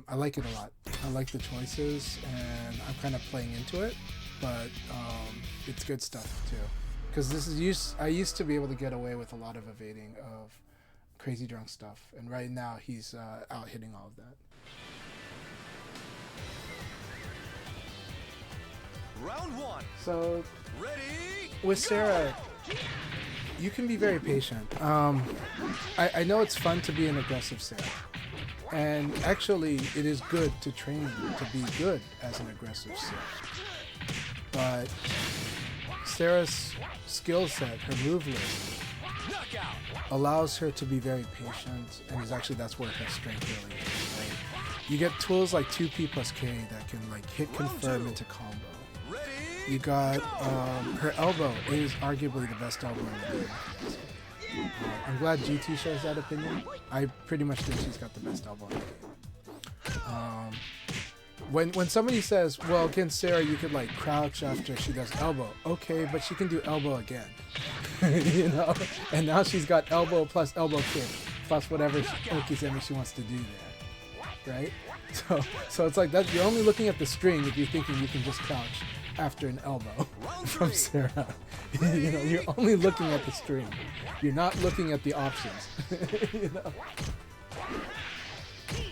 I like it a lot. I like the choices, and I'm kind of playing into it. But it's good stuff too. Because this is I used to be able to get away with a lot of evading of Crazy Drunk stuff, and right now he's out hitting all of that. Round one. So Ready, with Sarah, you can be very patient. I know it's fun to be an aggressive Sarah, and actually it is good to train to be good as an aggressive Sarah. But Sarah's skill set, her move list, allows her to be very patient, and that's where her strength really is. Right? You get tools like 2P plus K that can like hit confirm into combo. You got her elbow is arguably the best elbow in the game. I'm glad GT shares that opinion. I pretty much think she's got the best elbow in the game. when somebody says, well, against Sarah you could like crouch after she does elbow. Okay, but she can do elbow again. You know, and now she's got elbow plus elbow kick plus whatever okizeme she wants to do there, right? So it's like that. You're only looking at the string if you're thinking you can just crouch after an elbow from Sarah. You know, you're only looking at the string. You're not looking at the options. You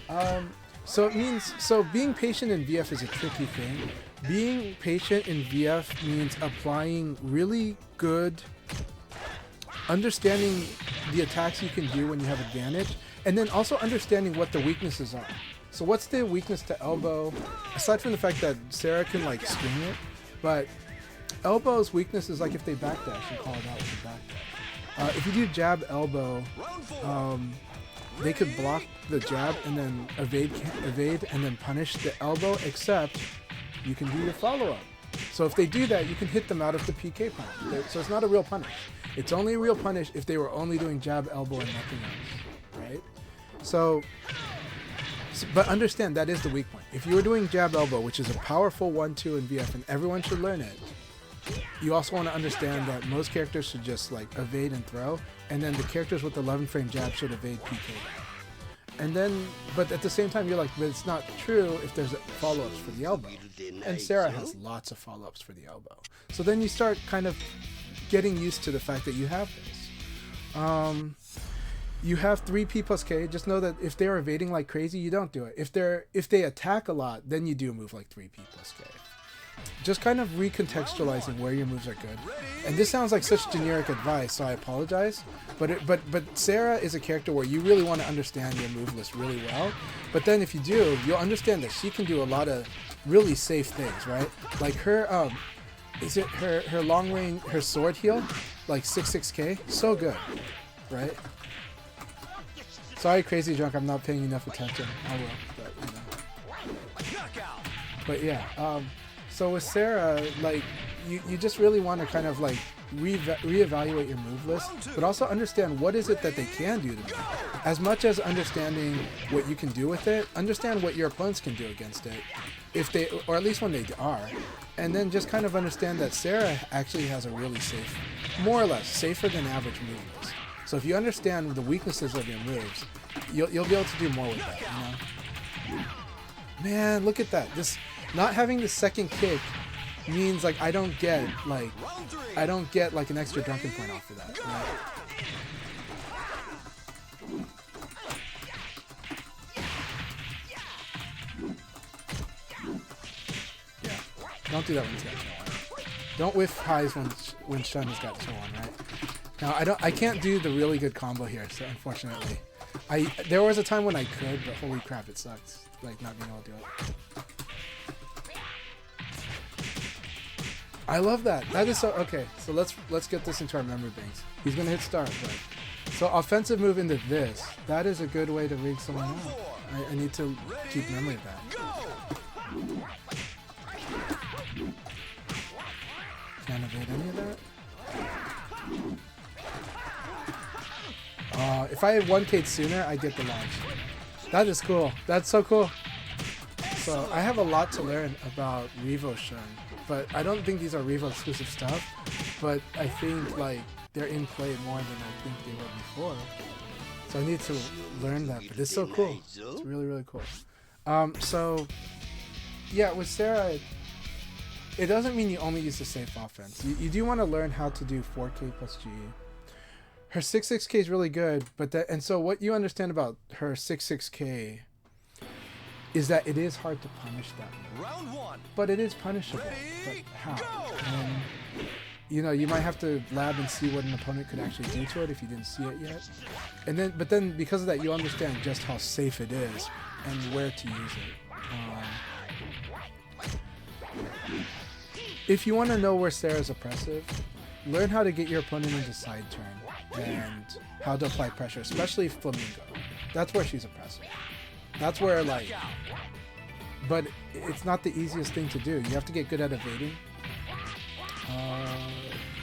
know. So it means, so being patient in VF is a tricky thing. Being patient in VF means applying really good, understanding the attacks you can do when you have advantage, and then also understanding what the weaknesses are. So what's the weakness to elbow? Aside from the fact that Sarah can like string it, but elbow's weakness is like if they backdash, you call it out with a backdash. If you do jab elbow, they could block the jab and then evade and then punish the elbow, except you can do your follow-up. So if they do that, you can hit them out of the PK punish. So it's not a real punish. It's only a real punish if they were only doing jab elbow and nothing else, right? So but understand that is the weak point. If you were doing jab elbow, which is a powerful 1-2 in VF, and everyone should learn it, you also want to understand that most characters should just like evade and throw, and then the characters with 11 frame jab should evade PK. And then, but at the same time, you're like, but it's not true if there's follow-ups for the elbow. And Sarah has lots of follow-ups for the elbow. So then you start kind of getting used to the fact that you have this. You have 3P plus K. Just know that if they're evading like crazy, you don't do it. If they attack a lot, then you do a move like 3P plus K. Just kind of recontextualizing where your moves are good. And this sounds like such generic advice, so I apologize. But Sarah is a character where you really want to understand your move list really well. But then if you do, you'll understand that she can do a lot of really safe things, right? Like her is it her long range, her sword heal, like 6K, so good, right? Sorry, Crazy Drunk, I'm not paying enough attention. I will, but you know. But yeah, so with Sarah, like you just really want to kind of like reevaluate your move list, but also understand what is it that they can do to me. As much as understanding what you can do with it, understand what your opponents can do against it, if they, or at least when they are, and then just kind of understand that Sarah actually has a really safe, more or less safer than average move list. So if you understand the weaknesses of your moves, you'll be able to do more with that, you know? Man, look at that. This not having the second kick means like I don't get like an extra drunken point off of that, right? Yeah. Don't do that when he's got chill on. Don't whiff highs when Shun has got chill on, right? Now I can't do the really good combo here, so unfortunately. There was a time when I could, but holy crap, it sucks. Like not being able to do it. I love that. That is so okay. So let's get this into our memory banks. He's gonna hit start, but so offensive move into this. That is a good way to rig someone out. I need to keep memory of that. Can't evade any of that. If I had 1K'd sooner, I'd get the launch. That is cool. That's so cool. So I have a lot to learn about REVO Shun, but I don't think these are REVO exclusive stuff, but I think like they're in play more than I think they were before. So I need to learn that, but it's so cool. It's really, really cool. So yeah, with Sarah, it doesn't mean you only use the safe offense. You do want to learn how to do 4K plus G. Her 6K is really good, but and so what you understand about her 6K is that it is hard to punish that move. Round one. But it is punishable. But how? And, you know, you might have to lab and see what an opponent could actually do to it if you didn't see it yet. And then, but then because of that, you understand just how safe it is and where to use it. If you want to know where Sarah's oppressive, learn how to get your opponent into side turn and how to apply pressure, especially Flamingo. That's where she's oppressive. That's where, like, but it's not the easiest thing to do. You have to get good at evading.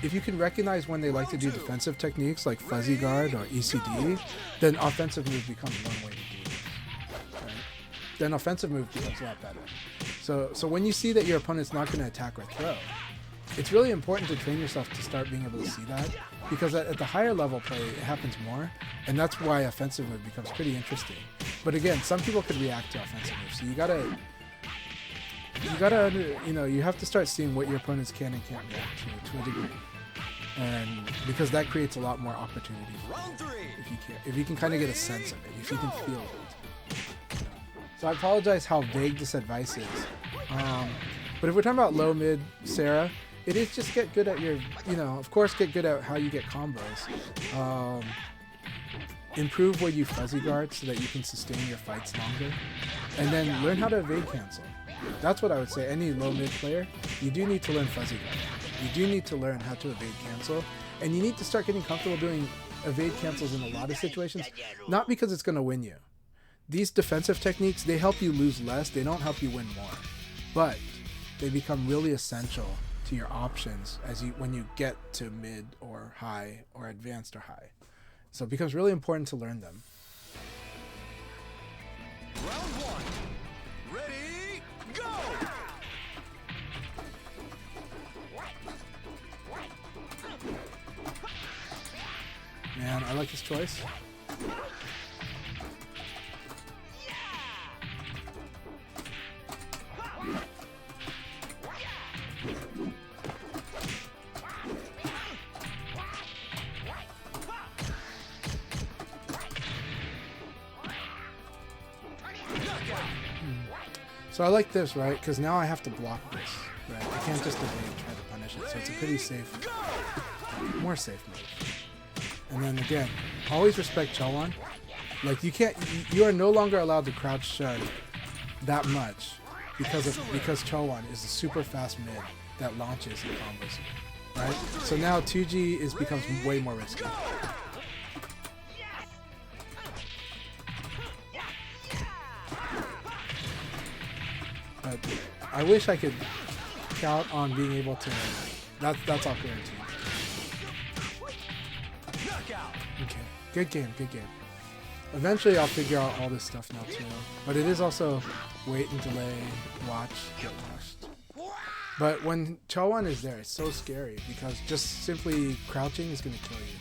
If you can recognize when they like to do defensive techniques like fuzzy guard or ECD, then offensive move becomes one way to do this. Right? Then offensive move becomes a lot better. So when you see that your opponent's not going to attack or throw, it's really important to train yourself to start being able to see that, because at the higher level play, it happens more, and that's why offensive move becomes pretty interesting. But again, some people could react to offensive moves, so you gotta, you know, you have to start seeing what your opponents can and can't react to a degree, and because that creates a lot more opportunity if you can kind of get a sense of it, if you can feel it. So I apologize how vague this advice is, but if we're talking about low mid Sarah, it is just get good at your, you know, of course get good at how you get combos. Improve where you fuzzy guard so that you can sustain your fights longer. And then learn how to evade cancel. That's what I would say. Any low mid player, you do need to learn fuzzy guard. You do need to learn how to evade cancel. And you need to start getting comfortable doing evade cancels in a lot of situations. Not because it's going to win you. These defensive techniques, they help you lose less. They don't help you win more. But they become really essential to your options when you get to mid or high or advanced or high. So it becomes really important to learn them. Round one. Ready, go! Man, I like his choice. So I like this, right? Because now I have to block this, right? I can't just evade and try to punish it. So it's a pretty safe, more safe move. And then again, always respect Chowan. Like you are no longer allowed to crouch Shun that much because Chowan is a super fast mid that launches and combos you, right? So now 2G becomes way more risky. But I wish I could count on being able to. That's all guaranteed. Okay, good game, good game. Eventually, I'll figure out all this stuff now too. But it is also wait and delay, watch, get washed. But when Chowan is there, it's so scary because just simply crouching is gonna kill you.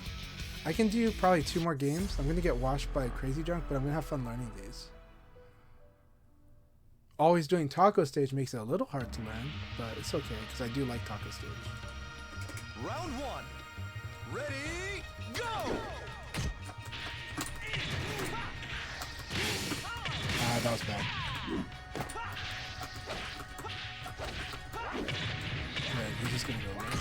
I can do probably 2 more games. I'm gonna get washed by Crazy Drunk, but I'm gonna have fun learning these. Always doing taco stage makes it a little hard to learn, but it's okay because I do like taco stage. Round one. Ready, go! Ah, that was bad. Okay, he's just gonna go right.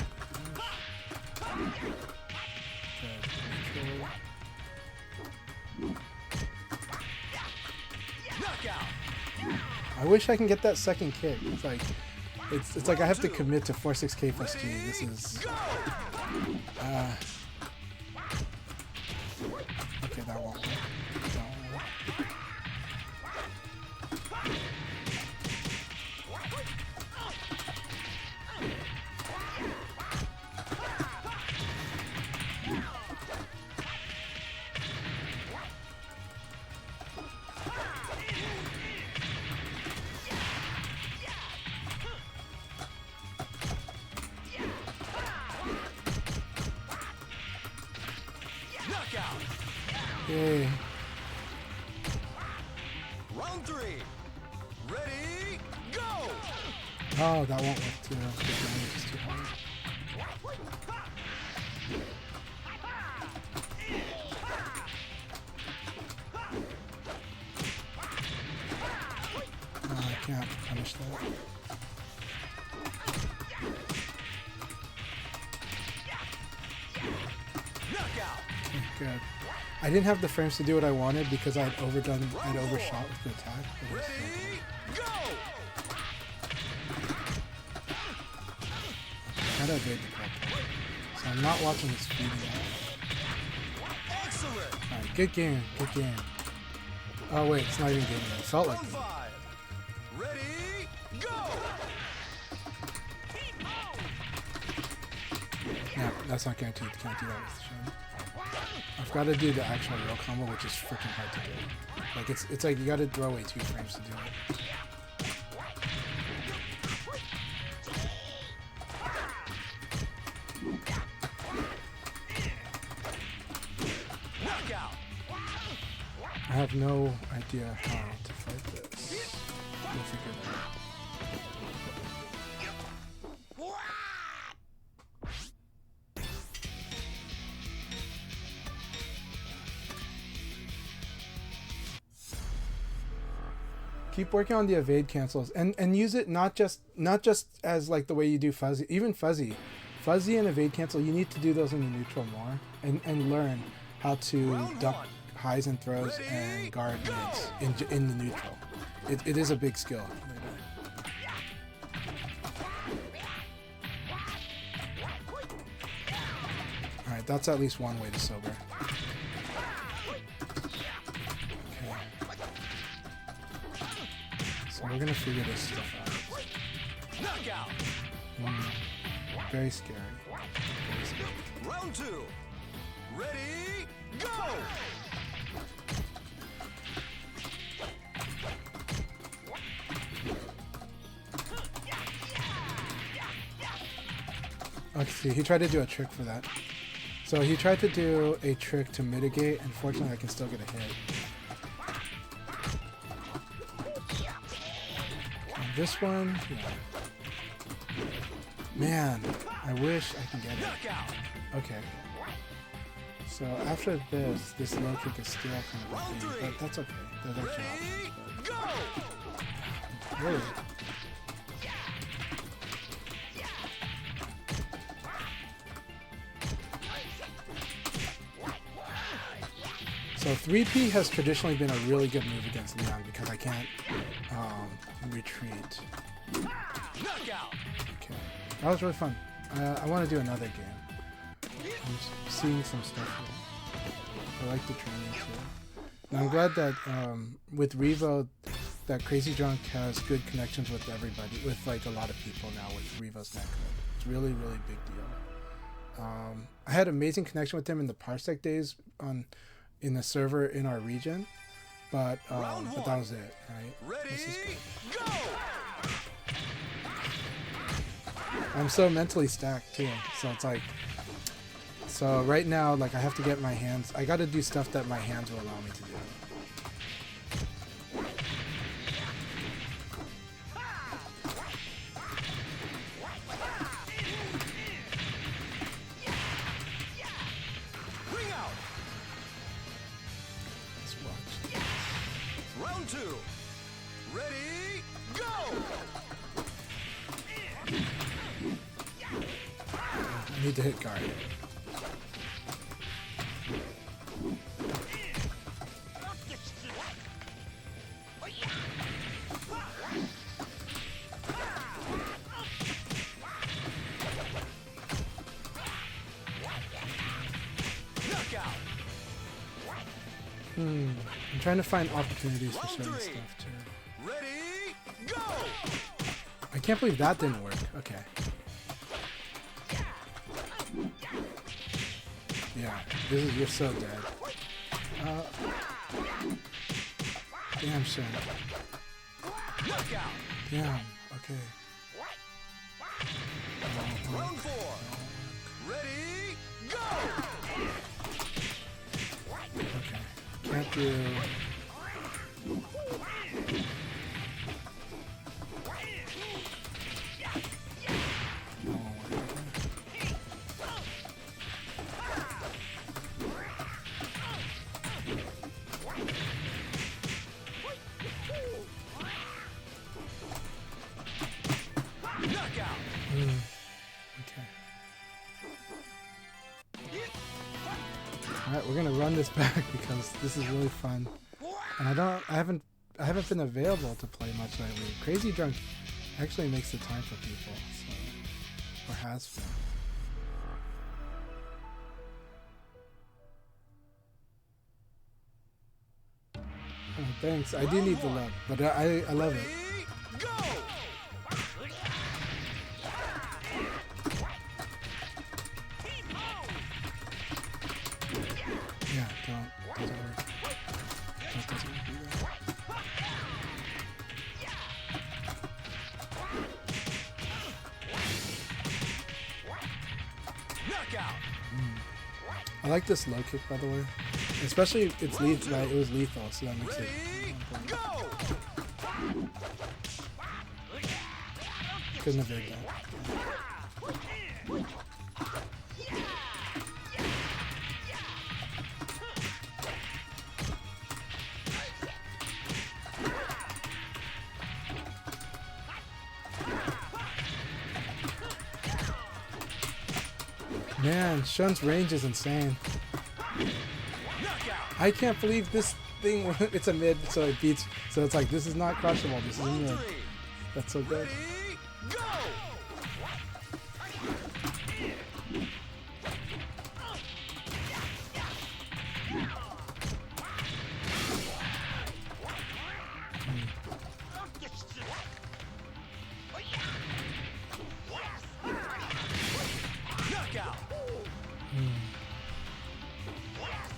I wish I can get that second kick. It's like I have to commit to 4-6K plus G. This is okay, that won't work. Yay. Round three. Ready, go! Oh, that won't work too. The damage is too hard. Oh, I can't punish that. Okay, good. I didn't have the frames to do what I wanted because I'd overshot with the attack. Ready, go! How do I evade the crap? So I'm not watching his feeding out. Excellent. Alright, good game, good game. Oh wait, it's not even game. It felt like Round game. five. Ready, go! Yeah, that's not guaranteed. Can't do that with Shun. I've got to do the actual real combo, which is freaking hard to do. Like it's like you got to throw away 2 frames to do it. I have no idea how to fight this. We'll figure that out. Keep working on the evade cancels and use it not just as like the way you do fuzzy, even fuzzy and evade cancel. You need to do those in the neutral more and learn how to duck highs and throws and guard mids in the neutral. It is a big skill. All right, that's at least one way to sober. We're gonna figure this stuff out. Very scary. Very scary. Round 2. Ready, go! Okay, see, he tried to do a trick for that. So he tried to do a trick to mitigate. Unfortunately, I can still get a hit. This one, yeah. Man, I wish I could get it. Okay. So after this low kick is still kind of okay, but that's okay. There's actually options. Really? So 3P has traditionally been a really good move against Leon because I can't retreat. Okay, that was really fun. I want to do another game. I'm seeing some stuff here. I like the training too. And I'm glad that with REVO, that Crazy Drunk has good connections with everybody, with like a lot of people now with REVO's netcode. It's really, really big deal. I had amazing connection with him in the Parsec days in the server in our region, but that was it, right? This is good. Go! I'm so mentally stacked too, so it's like, so right now, like I have to get my hands, I gotta do stuff that my hands will allow me to do. Round 2. Ready, go! I need to hit guard. I'm trying to find opportunities for certain stuff too. Ready, go! I can't believe that didn't work. Okay. Yeah, you're so dead. Damn, Shun. Damn, okay. Round 4. Ready, go! Okay. Can't do... Alright, we're gonna run this back because this is really fun. And I haven't been available to play much lately. Crazy Drunk actually makes the time for people, so, or has been. Oh, thanks. I do need the love, but I love it. Yeah, doesn't work. That doesn't work either. I like this low kick, by the way. Especially it's lethal. It was lethal, so that makes it. Go! Couldn't have made that. Man, Shun's range is insane. I can't believe this thing. It's a mid, so it beats. So it's like this is not crushable. This is a mid. That's so good. Go!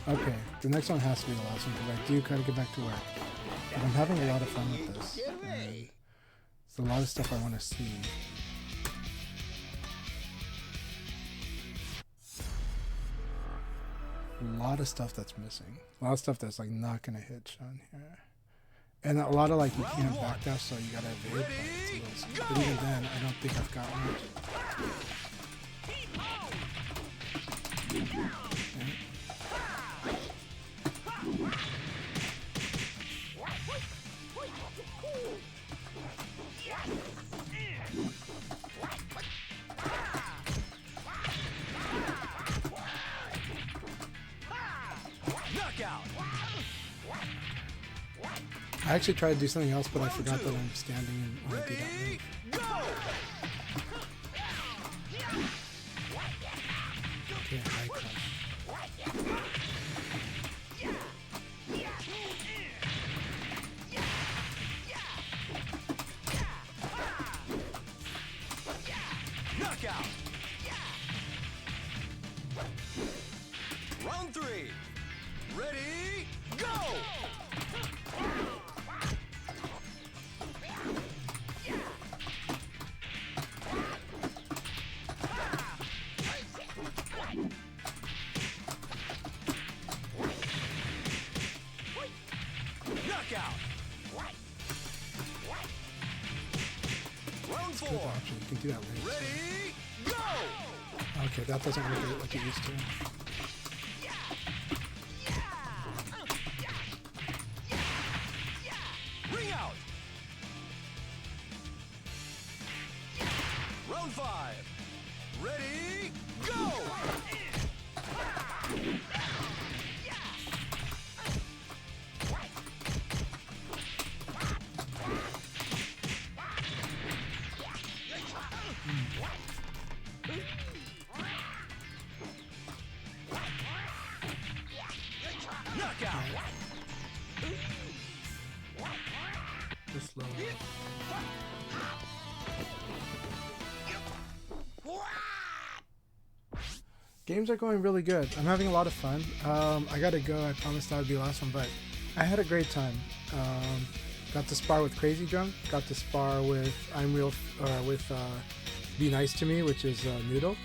Okay, the next one has to be the last one because I do gotta get back to work. But I'm having a lot of fun with this. And it's a lot of stuff I want to see. A lot of stuff that's missing. A lot of stuff that's like not gonna hit Shun here. And a lot of like you can't backdash, so you gotta evade. But even then, I don't think I've got much. Okay. I actually tried to do something else, but I forgot that I'm standing when I do that move. Okay, high crush. Knockout. Round 3. Ready, go! Knockout. Round 4. Good option. You can do that later. Ready, go! Okay, that doesn't work like it used to. Ring out. Round 5. Ready, go! Knockout. Just slow. Games are going really good. I'm having a lot of fun. I gotta go. I promised that would be the last one, but I had a great time. Got to spar with Crazy Drunk. Got to spar with Be Nice to Me, which is Noodle,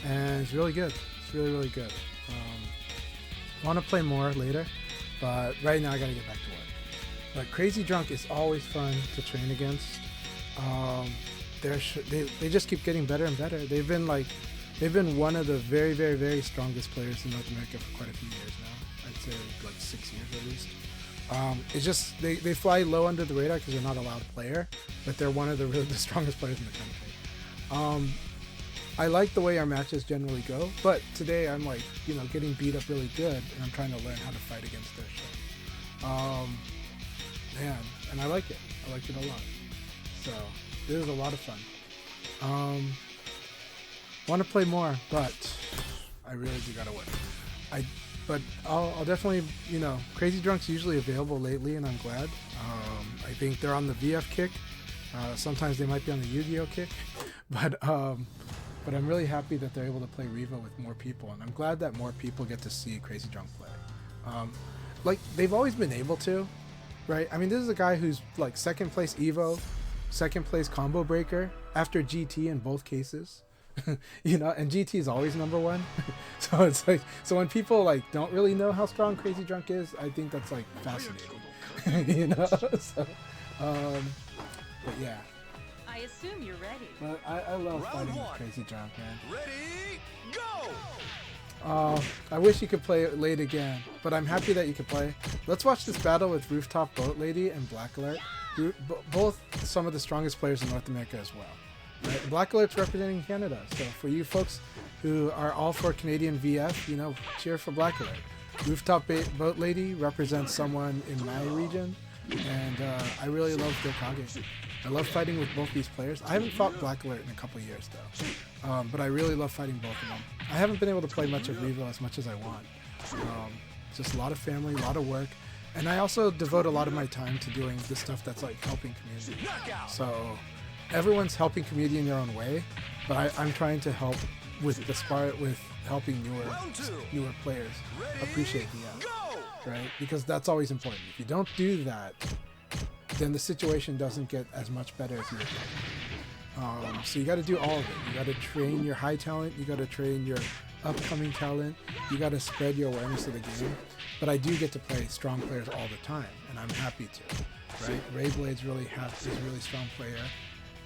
and it's really good. It's really good. Want to play more later, but right now I gotta get back to work. But Crazy Drunk is always fun to train against. They just keep getting better and better. They've been one of the very strongest players in North America for quite a few years now. I'd say like 6 years at least. It's just they fly low under the radar because they're not a loud player, but they're one of the strongest players in the country. I like the way our matches generally go, but today I'm like, getting beat up really good, and I'm trying to learn how to fight against their shit. Man, and I like it. I like it a lot. So this is a lot of fun. Want to play more, but I really do gotta work. But I'll definitely, Crazy Drunk's usually available lately, and I'm glad. I think they're on the VF kick. Sometimes they might be on the Yu-Gi-Oh kick, but I'm really happy that they're able to play REVO with more people, and I'm glad that more people get to see Crazy Drunk play. Like they've always been able to, right? I mean, this is a guy who's like second place Evo, second place combo breaker after GT in both cases. And GT is always number one. So it's like, so when people like don't really know how strong Crazy Drunk is, I think that's like fascinating. You know? So, but yeah. I assume you're ready. But I love Round fighting with one. Crazy Drunk, man. Ready, go! I wish you could play it late again, but I'm happy that you could play. Let's watch this battle with Rooftop Boat Lady and Black Alert. Both some of the strongest players in North America as well. Right? Black Alert's representing Canada, so for you folks who are all for Canadian VF, you know, cheer for Black Alert. Rooftop Boat Lady represents someone in my region, and I really love their Kage. I love fighting with both these players. I haven't fought Black Alert in a couple of years though, but I really love fighting both of them. I haven't been able to play much of REVO as much as I want. Just a lot of family, a lot of work, and I also devote a lot of my time to doing the stuff that's like helping community. So everyone's helping community in their own way, but I'm trying to help with with helping newer players appreciate the right? Because that's always important. If you don't do that, then the situation doesn't get as much better as you would like. So you got to do all of it. You got to train your high talent. You got to train your upcoming talent. You got to spread your awareness of the game. But I do get to play strong players all the time, and I'm happy to. Right? Ray Blade's is a really strong player.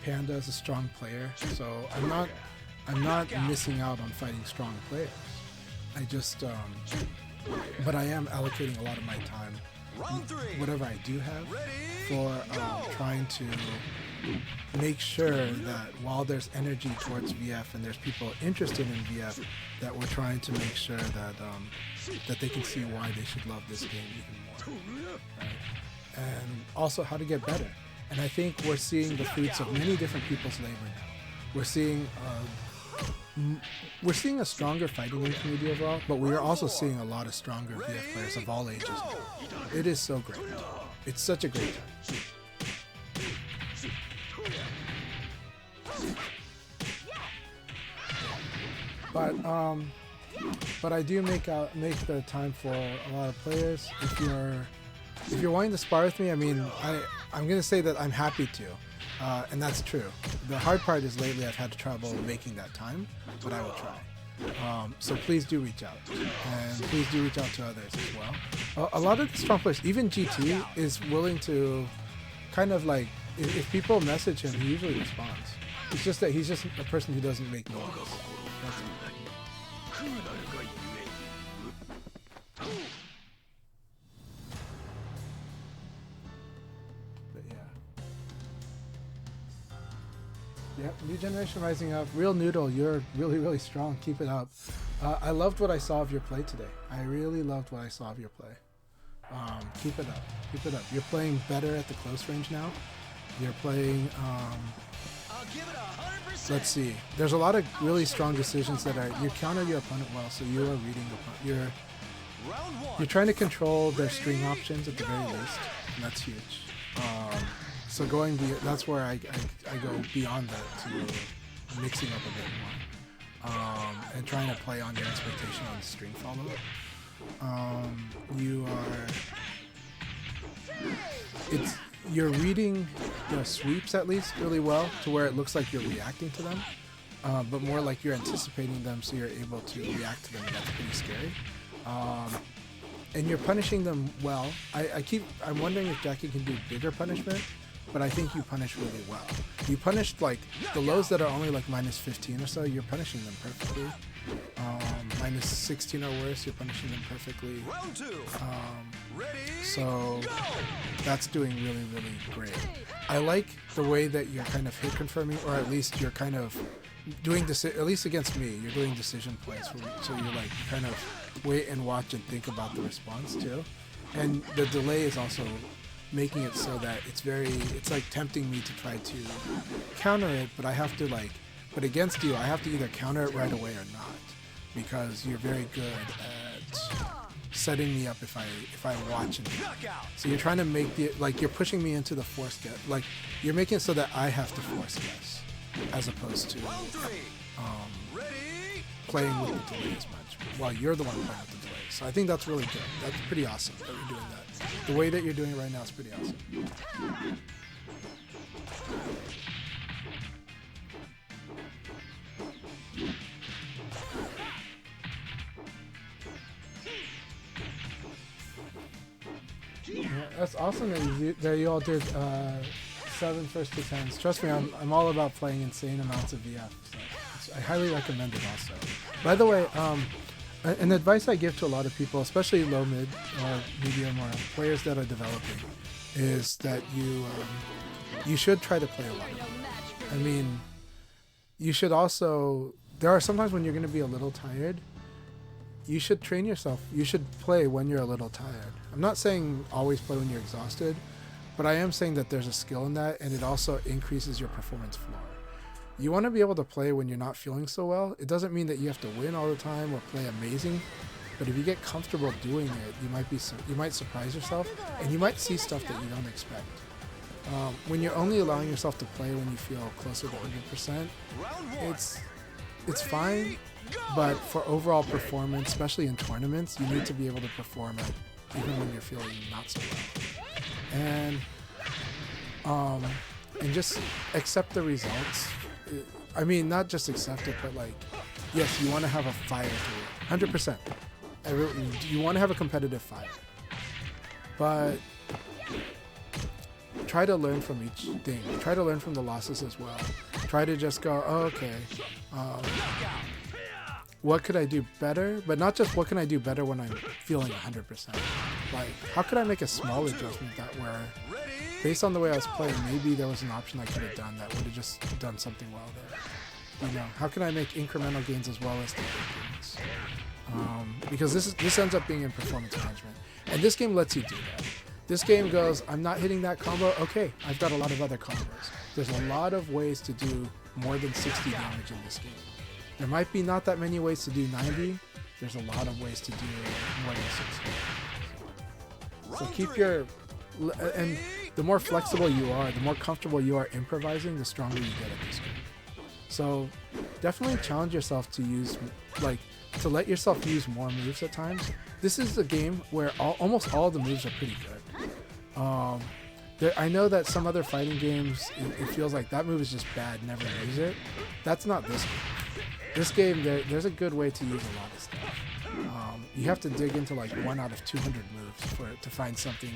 Panda is a strong player. So I'm not missing out on fighting strong players. I just, but I am allocating a lot of my time, whatever I do have, for trying to make sure that while there's energy towards VF and there's people interested in VF, that we're trying to make sure that that they can see why they should love this game even more, right? And also how to get better. And I think we're seeing the fruits of many different people's labor now. We're seeing a stronger fighting game community overall, but we are also seeing a lot of stronger VF players of all ages now. It is so great. It's such a great time. But I do make the time for a lot of players. If you're wanting to spar with me, I mean, I'm gonna say that I'm happy to, and that's true. The hard part is lately I've had trouble making that time, but I will try. So please do reach out, and please do reach out to others as well. A lot of the strong players, even GT, is willing to kind of like, if people message him, he usually responds. It's just that he's just a person who doesn't make noise. That's it. But yeah. Yep, new generation rising up. Real Noodle, you're really strong. Keep it up. I loved what I saw of your play today. I really loved what I saw of your play. Keep it up. Keep it up. You're playing better at the close range now. You're playing. I'll give it 100%. Let's see. There's a lot of really strong decisions that are. You counter your opponent well, so you are reading. You're trying to control their string options at the very least, and that's huge. So that's where I go beyond that to mixing up a bit more, and trying to play on your expectation on string follow. You're reading the sweeps at least really well to where it looks like you're reacting to them, but more like you're anticipating them, so you're able to react to them, and that's pretty scary. And you're punishing them well. I'm wondering if Jacky can do bigger punishment, but I think you punish really well. You punished like the lows that are only like -15 or so, you're punishing them perfectly. -16 or worse, you're punishing them perfectly. Round 2. So that's doing really great. I like the way that you're kind of hit confirming, or at least you're kind of doing this, at least against me, you're doing decision plays. So you're like kind of wait and watch and think about the response too. And the delay is also making it so that it's like tempting me to try to counter it, but I have to but against you, I have to either counter it right away or not, because you're very good at setting me up if I watch and so you're trying to make you're pushing me into the force guess, like you're making it so that I have to force guess as opposed to playing with the delay as much while you're the one playing with the delay. So I think that's really good. That's pretty awesome that you're doing that. The way that you're doing it right now is pretty awesome. That's awesome that you all did 7 first to 10s. Trust me, I'm all about playing insane amounts of VF. So I highly recommend it also. By the way, an advice I give to a lot of people, especially low mid or medium or players that are developing, is that you should try to play a lot of it. I mean, you should also, there are sometimes when you're going to be a little tired. You should train yourself. You should play when you're a little tired. I'm not saying always play when you're exhausted, but I am saying that there's a skill in that, and it also increases your performance floor. You want to be able to play when you're not feeling so well. It doesn't mean that you have to win all the time or play amazing, but if you get comfortable doing it, you might surprise yourself, and you might see stuff that you don't expect. When you're only allowing yourself to play when you feel closer to 100%, it's fine. But for overall performance, especially in tournaments, you need to be able to perform it even when you're feeling not so well. And just accept the results. I mean, not just accept it, but like, yes, you want to have a fire to it, 100%. You want to have a competitive fire, but try to learn from each thing. Try to learn from the losses as well. Try to just go, oh, okay. What could I do better? But not just what can I do better when I'm feeling 100%. Like, how could I make a small adjustment that where, based on the way I was playing, maybe there was an option I could have done that would have just done something well there. You know, how can I make incremental gains as well as the big gains? Because this ends up being in performance management. And this game lets you do that. This game goes, I'm not hitting that combo. Okay, I've got a lot of other combos. There's a lot of ways to do more than 60 damage in this game. There might be not that many ways to do 90. There's a lot of ways to do more than 60. So keep your... And the more flexible you are, the more comfortable you are improvising, the stronger you get at this game. So definitely challenge yourself to use, like, to let yourself use more moves at times. This is a game where almost all the moves are pretty good. I know that some other fighting games, it feels like that move is just bad, never use it. That's not this game. This game, there's a good way to use a lot of stuff. You have to dig into like 1 out of 200 moves to find something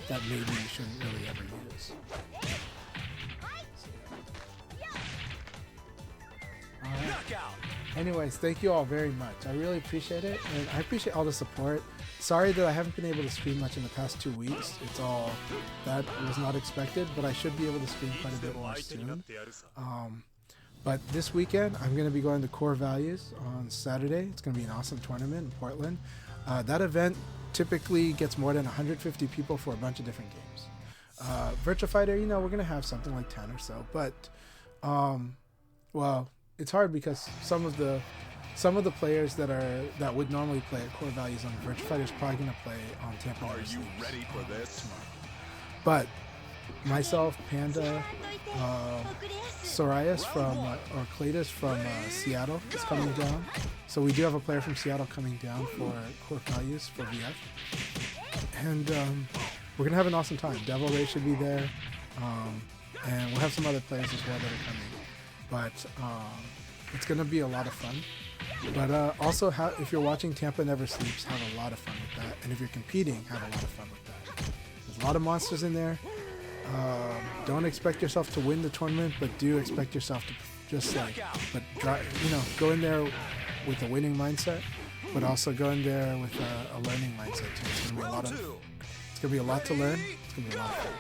that maybe you shouldn't really ever use. Alright. Anyways, thank you all very much. I really appreciate it, and I appreciate all the support. Sorry that I haven't been able to stream much in the past 2 weeks. That was not expected, but I should be able to stream quite a bit more soon. But this weekend, I'm going to be going to Core Values on Saturday. It's going to be an awesome tournament in Portland. That event typically gets more than 150 people for a bunch of different games. Virtua Fighter, you know, we're going to have something like 10 or so. But, well, it's hard because some of the players that would normally play at Core Values on Virtua Fighter is probably going to play on Tampa. Are you ready for this? Tomorrow. But myself, Panda, Sorayas or Cletus from Seattle is coming down. So we do have a player from Seattle coming down for Core Values for VF. And we're going to have an awesome time. Devil Ray should be there. And we'll have some other players as well that are coming. But it's going to be a lot of fun. But also, if you're watching Tampa Never Sleeps, have a lot of fun with that. And if you're competing, have a lot of fun with that. There's a lot of monsters in there. Don't expect yourself to win the tournament, but do expect yourself to just go in there with a winning mindset, but also go in there with a learning mindset too. It's gonna be a lot to learn. It's gonna be a lot of fun.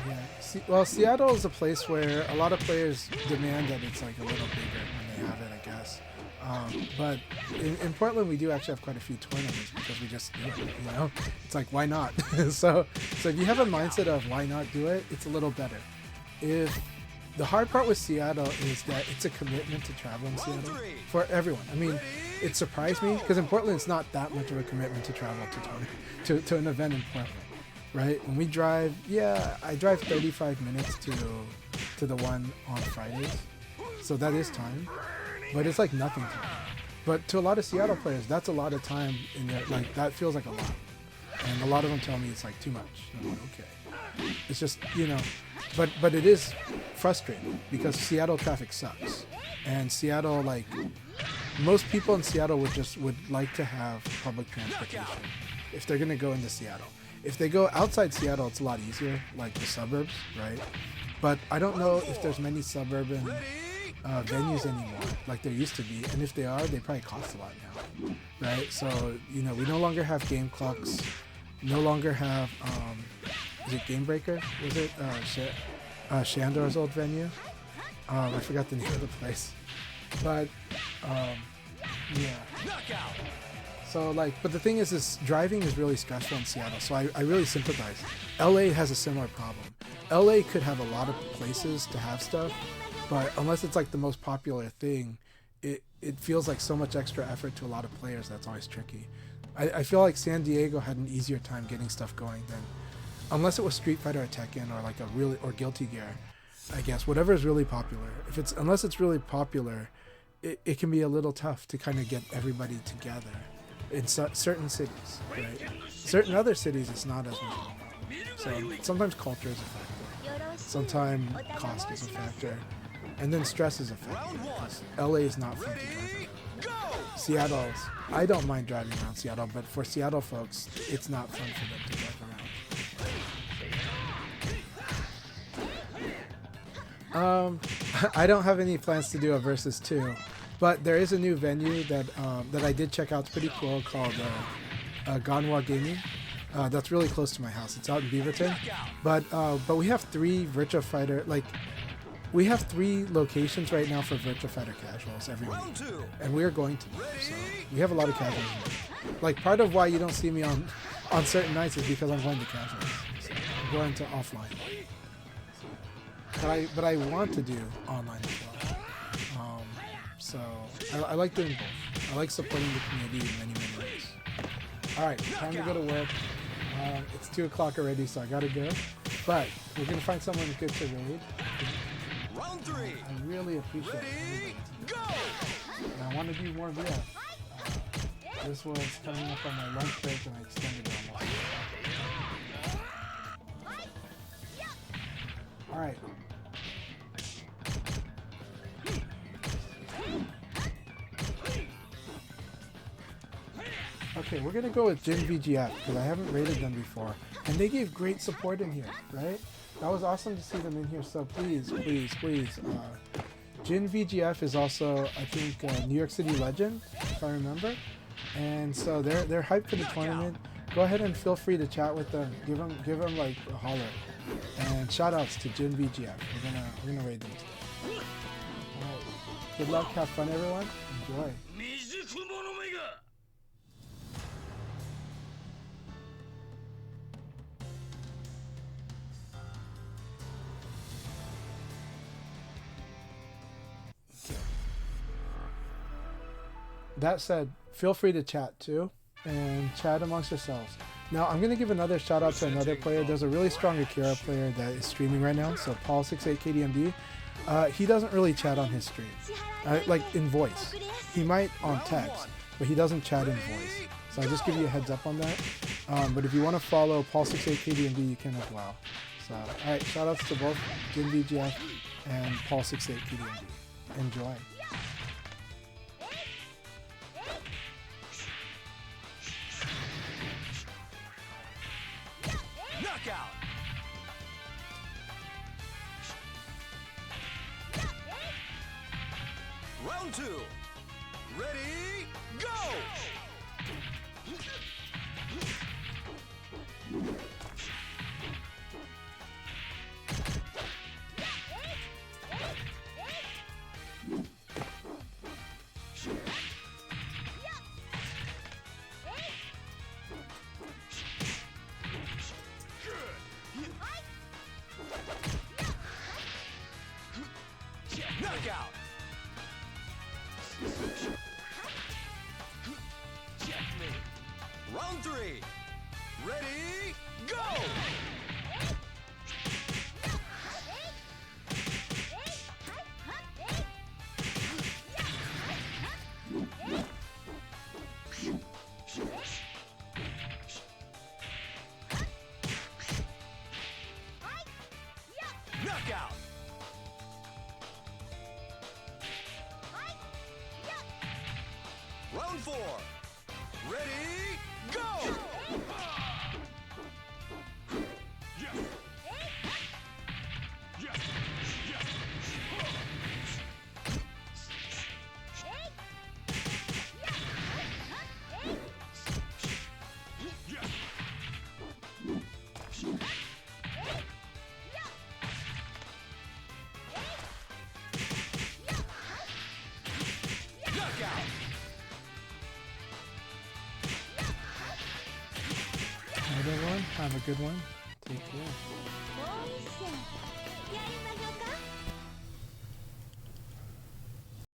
Yeah. Well, Seattle is a place where a lot of players demand that it's like a little bigger when they have it, I guess. But in Portland, we do actually have quite a few tournaments because we just do it, you know? It's like, why not? so if you have a mindset of why not do it, it's a little better. The hard part with Seattle is that it's a commitment to travel in Seattle for everyone. I mean, it surprised me because in Portland, it's not that much of a commitment to travel to an event in Portland, right? When we drive, I drive 35 minutes to the one on Fridays. So that is time. But it's like nothing to me. But to a lot of Seattle players, that's a lot of time in there. Like, that feels like a lot. And a lot of them tell me it's like too much. And I'm like, okay. It's just, you know, but it is frustrating because Seattle traffic sucks. And Seattle, like, most people in Seattle would like to have public transportation if they're gonna go into Seattle. If they go outside Seattle, it's a lot easier, like the suburbs, right? But I don't know if there's many suburban venues anymore, like there used to be. And if they are, they probably cost a lot now, right? So, you know, we no longer have Game Clocks, no longer have, is it Game Breaker? Was it Shandor's old venue? I forgot the name of the place. But, yeah. So like, but the thing is driving is really stressful in Seattle, so I really sympathize. LA has a similar problem. LA could have a lot of places to have stuff, but unless it's like the most popular thing, it feels like so much extra effort to a lot of players that's always tricky. I feel like San Diego had an easier time getting stuff going than, unless it was Street Fighter or Tekken or like or Guilty Gear, I guess. Whatever is really popular. Unless it's really popular, it can be a little tough to kind of get everybody together. In certain cities, right? Certain other cities, it's not as much. So sometimes culture is a factor. Sometimes cost is a factor. And then stress is a factor. LA is not fun to drive around. Seattle's, I don't mind driving around Seattle, but for Seattle folks, it's not fun for them to drive around. I don't have any plans to do a versus 2. But there is a new venue that I did check out. It's pretty cool, called Ganwa Gaming. That's really close to my house. It's out in Beaverton. But we have 3 Virtua Fighter, we have 3 locations right now for Virtua Fighter casuals every week, and we are going to them. So we have a lot of casuals. Like, part of why you don't see me on certain nights is because I'm going to casuals. So I'm going to offline. But I want to do online as well. So I like doing both. I like supporting the community in many, many ways. Alright, time to go to work. It's 2 o'clock already, so I gotta go. But we're gonna find someone good to raid. Round 3. I really appreciate it. And I want to do more VF. This was coming up on my lunch break and I extended it almost. Alright. Okay, we're gonna go with Jin VGF because I haven't rated them before, and they gave great support in here, right? That was awesome to see them in here. So please, please, please, Jin VGF is also, I think, New York City legend, if I remember, and so they're hyped for the tournament. Go ahead and feel free to chat with them. Give them like a holler, and shout outs to Jin VGF. We're gonna raid them today. All right. Good luck, have fun, everyone. Enjoy. That said, feel free to chat too, and chat amongst yourselves. Now, I'm going to give another shout out to another player. There's a really strong Akira player that is streaming right now, so Paul68KDMD. He doesn't really chat on his stream, like in voice. He might on text, but he doesn't chat in voice. So I'll just give you a heads up on that. But if you want to follow Paul68KDMD, you can as well. So, alright, shout outs to both Jin VGF and Paul68KDMD. Enjoy. Knockout! Round 2. Ready, go! Knockout! Checkmate! Round 3. Ready, go! Knockout! Round 4. Ready, go! Knockout! Another one. Have a good one. Take care.